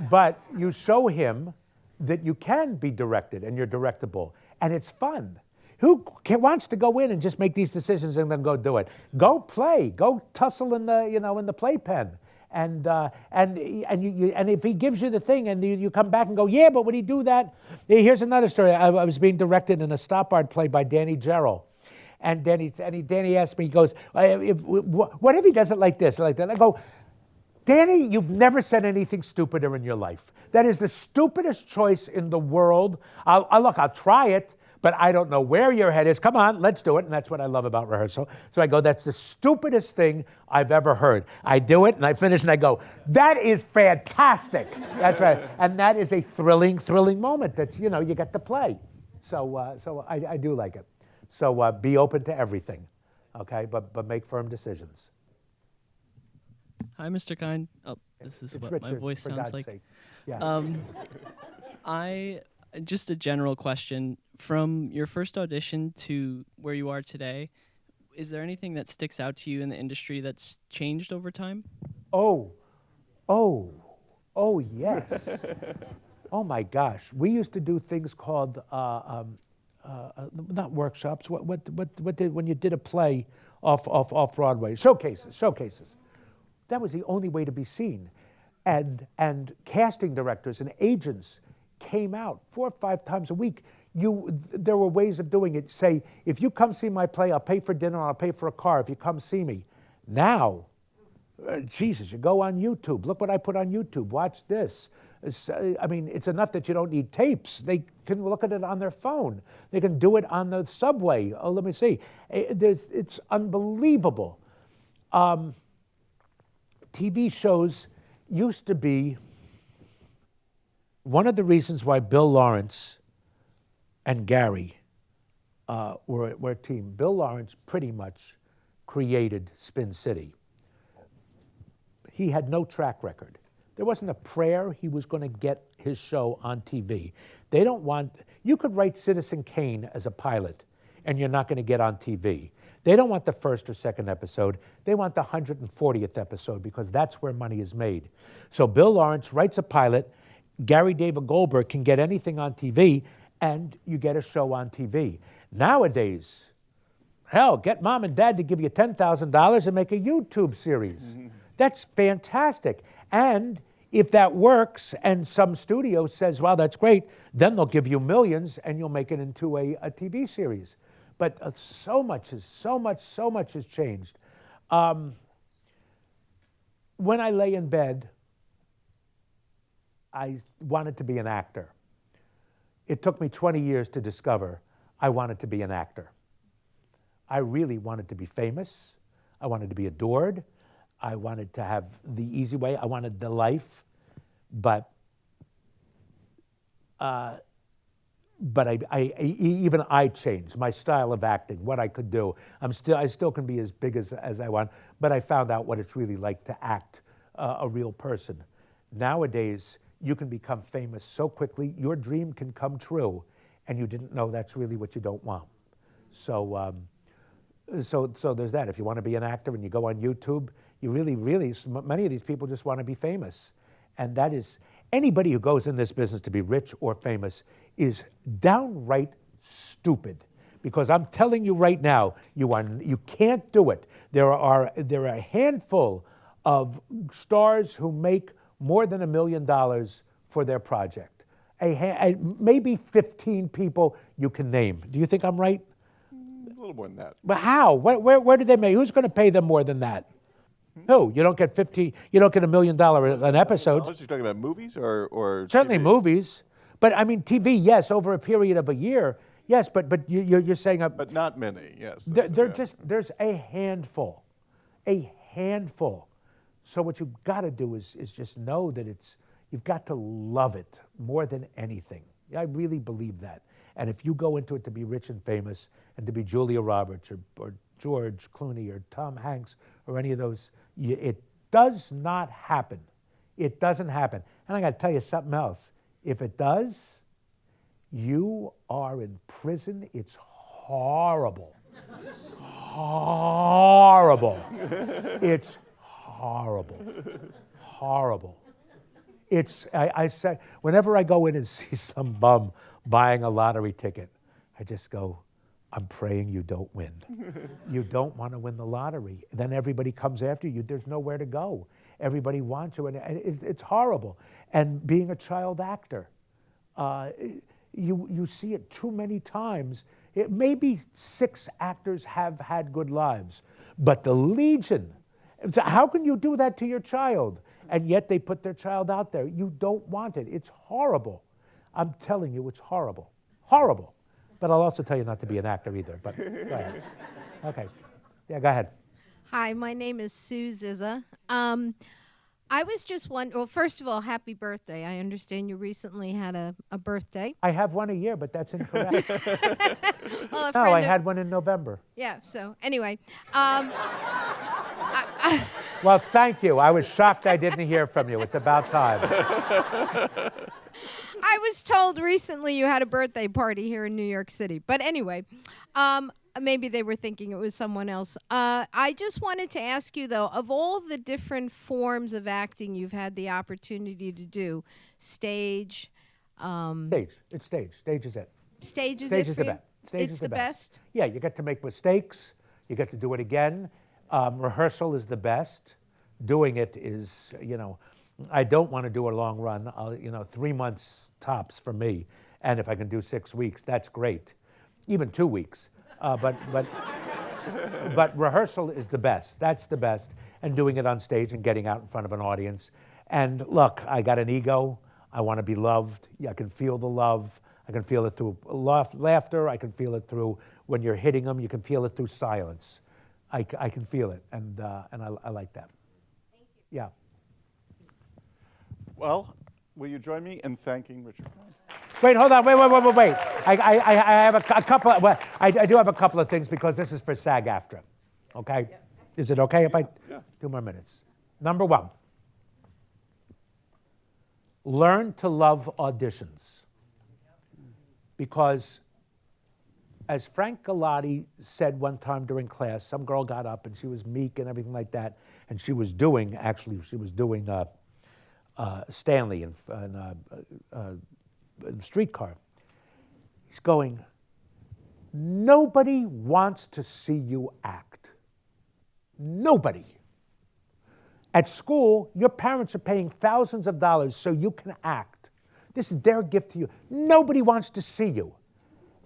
But you show him that you can be directed and you're directable, and it's fun. Who wants to go in and just make these decisions and then go do it? Go play, go tussle in the playpen. And if he gives you the thing and you come back and go, yeah, but would he do that? Here's another story. I was being directed in a stop art play by Danny Gerald. And Danny asked me, he goes, what if he does it like this, like that? I go, Danny, you've never said anything stupider in your life. That is the stupidest choice in the world. I'll try it, but I don't know where your head is. Come on, let's do it. And that's what I love about rehearsal. So I go, that's the stupidest thing I've ever heard. I do it, and I finish, and I go, that is fantastic. That's right. And that is a thrilling moment that, you get to play. So I do like it. So be open to everything, okay? But make firm decisions. Hi, Mr. Kind. Oh, this is what Richard, my voice for sounds God's like. sake. Yeah. Just a general question. From your first audition to where you are today, is there anything that sticks out to you in the industry that's changed over time? Oh, yes. Oh my gosh. We used to do things called, not workshops, what did, when you did a play off Broadway? Showcases. That was the only way to be seen. And casting directors and agents came out 4 or 5 times a week. There were ways of doing it. Say, if you come see my play, I'll pay for dinner, I'll pay for a car if you come see me. Now, Jesus, you go on YouTube. Look what I put on YouTube. Watch this. It's enough that you don't need tapes. They can look at it on their phone. They can do it on the subway. Oh, let me see. It's unbelievable. TV shows used to be one of the reasons why Bill Lawrence and Gary were a team. Bill Lawrence pretty much created Spin City. He had no track record. There wasn't a prayer he was going to get his show on TV. You could write Citizen Kane as a pilot, and you're not going to get on TV. They don't want the first or second episode. They want the 140th episode, because that's where money is made. So Bill Lawrence writes a pilot. Gary David Goldberg can get anything on TV, and you get a show on TV. Nowadays, hell, get mom and dad to give you $10,000 and make a YouTube series. Mm-hmm. That's fantastic. And if that works and some studio says, well, that's great, then they'll give you millions and you'll make it into a TV series. But so much has changed. When I lay in bed, I wanted to be an actor. It took me 20 years to discover I wanted to be an actor. I really wanted to be famous. I wanted to be adored. I wanted to have the easy way. I wanted the life. But even I changed my style of acting, what I could do. I still can be as big as I want, but I found out what it's really like to act a real person. Nowadays, you can become famous so quickly, your dream can come true, and you didn't know that's really what you don't want. So So there's that. If you want to be an actor and you go on YouTube, you really, many of these people just want to be famous. And that is, anybody who goes in this business to be rich or famous is downright stupid. Because I'm telling you right now, you can't do it. There are a handful of stars who make more than $1 million for their project. Maybe 15 people you can name. Do you think I'm right? A little more than that. But how? Where do they make? Who's going to pay them more than that? Who? You don't get $1 million an episode. Unless you're talking about movies or Certainly TV. movies. But I mean, TV, yes, over a period of a year, yes. But you're saying But not many. Yes. there's a handful. So what you've got to do is just know that you've got to love it more than anything. I really believe that. And if you go into it to be rich and famous and to be Julia Roberts or George Clooney or Tom Hanks or any of those, it does not happen. It doesn't happen. And I got to tell you something else. If it does, you are in prison. It's horrible. Horrible. It's horrible. Horrible. I say, whenever I go in and see some bum buying a lottery ticket, I just go, I'm praying you don't win. You don't want to win the lottery. Then everybody comes after you. There's nowhere to go. Everybody wants you, and it's horrible. And being a child actor, you see it too many times. Maybe 6 actors have had good lives, but the legion, how can you do that to your child? And yet they put their child out there. You don't want it. It's horrible. I'm telling you, it's horrible. Horrible. But I'll also tell you not to be an actor either. But go ahead. Okay. Yeah, go ahead. Hi, my name is Sue Zizza. I was just wondering, well, first of all, happy birthday. I understand you recently had a birthday. I have one a year, but that's incorrect. Well, No, I had one in November. Yeah, so anyway. Well, thank you. I was shocked I didn't hear from you. It's about time. I was told recently you had a birthday party here in New York City. But anyway, maybe they were thinking it was someone else. I just wanted to ask you, though, of all the different forms of acting you've had the opportunity to do, stage. Stage. It's stage. Stage is it. Stage is Stage it is for the you? best. Stage It's is the best? Yeah, you get to make mistakes. You get to do it again. Rehearsal is the best. Doing it is, I don't want to do a long run. 3 months tops for me. And if I can do 6 weeks, that's great. Even 2 weeks. But rehearsal is the best. That's the best. And doing it on stage and getting out in front of an audience. And look, I got an ego. I want to be loved. I can feel the love. I can feel it through laughter. I can feel it through when you're hitting them. You can feel it through silence. I can feel it, and I like that. Thank you. Yeah. Well, will you join me in thanking Richard? Wait, hold on. Wait. I have a couple. I do have a couple of things because this is for SAG-AFTRA. Okay. Yep. Is it okay if I 2 more minutes? Number 1. Learn to love auditions. Because, as Frank Galati said one time during class, some girl got up and she was meek and everything like that, and she was doing Stanley in Streetcar. He's going, nobody wants to see you act. Nobody. At school, your parents are paying thousands of dollars so you can act. This is their gift to you. Nobody wants to see you.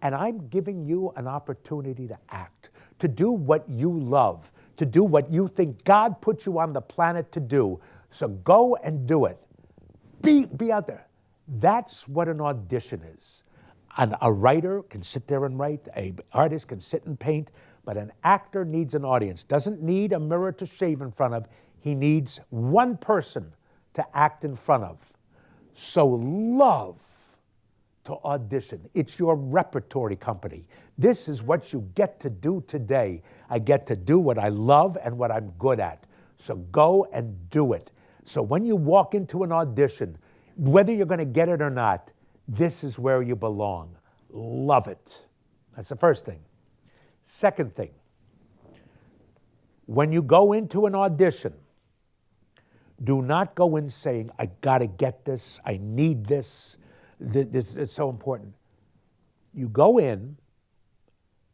And I'm giving you an opportunity to act, to do what you love, to do what you think God put you on the planet to do. So go and do it. Be out there. That's what an audition is. A writer can sit there and write, an artist can sit and paint, but an actor needs an audience. Doesn't need a mirror to shave in front of. He needs one person to act in front of. So love to audition. It's your repertory company. This is what you get to do today. I get to do what I love and what I'm good at. So go and do it. So when you walk into an audition, whether you're going to get it or not, this is where you belong. Love it. That's the first thing. Second thing, When you go into an audition, do not go in saying, I gotta get this, I need this, this it's so important. You go in,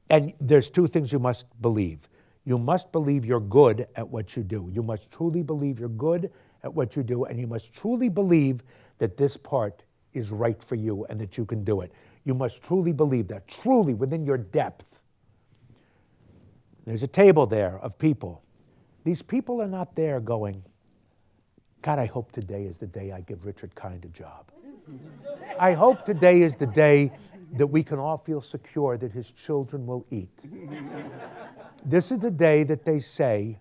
and there's two things you must believe. You must believe you're good at what you do. You must truly believe you're good at what you do, and you must truly believe that this part is right for you and that you can do it. You must truly believe that, truly within your depth. There's a table there of people. These people are not there going, God, I hope today is the day I give Richard Kind a job. I hope today is the day that we can all feel secure that his children will eat. This is the day that they say,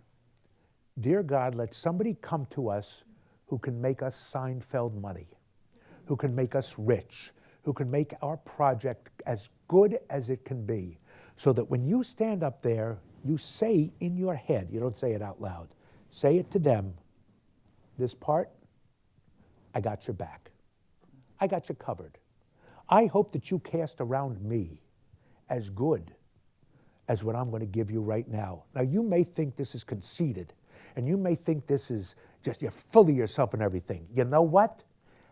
dear God, let somebody come to us who can make us Seinfeld money, who can make us rich, who can make our project as good as it can be, so that when you stand up there, you say in your head, you don't say it out loud, say it to them, this part, I got your back. I got you covered. I hope that you cast around me as good as what I'm going to give you right now. Now, you may think this is conceited, and you may think this is just, you're full of yourself and everything. You know what?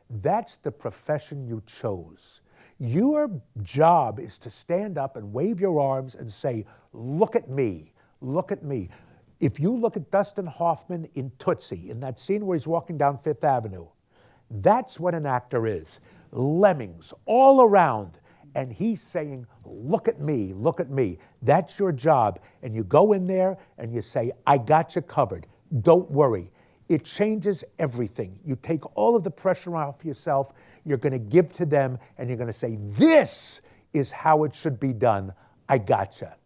That's the profession you chose. Your job is to stand up and wave your arms and say, look at me, look at me. If you look at Dustin Hoffman in Tootsie, in that scene where he's walking down Fifth Avenue, that's what an actor is. Lemmings all around, and he's saying, look at me, look at me. That's your job. And you go in there and you say, I got you covered. Don't worry. It changes everything. You take all of the pressure off yourself, you're going to give to them, and you're going to say, this is how it should be done. I gotcha.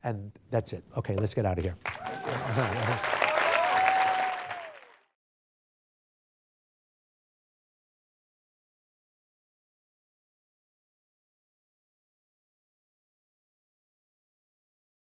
And that's it. Okay, let's get out of here.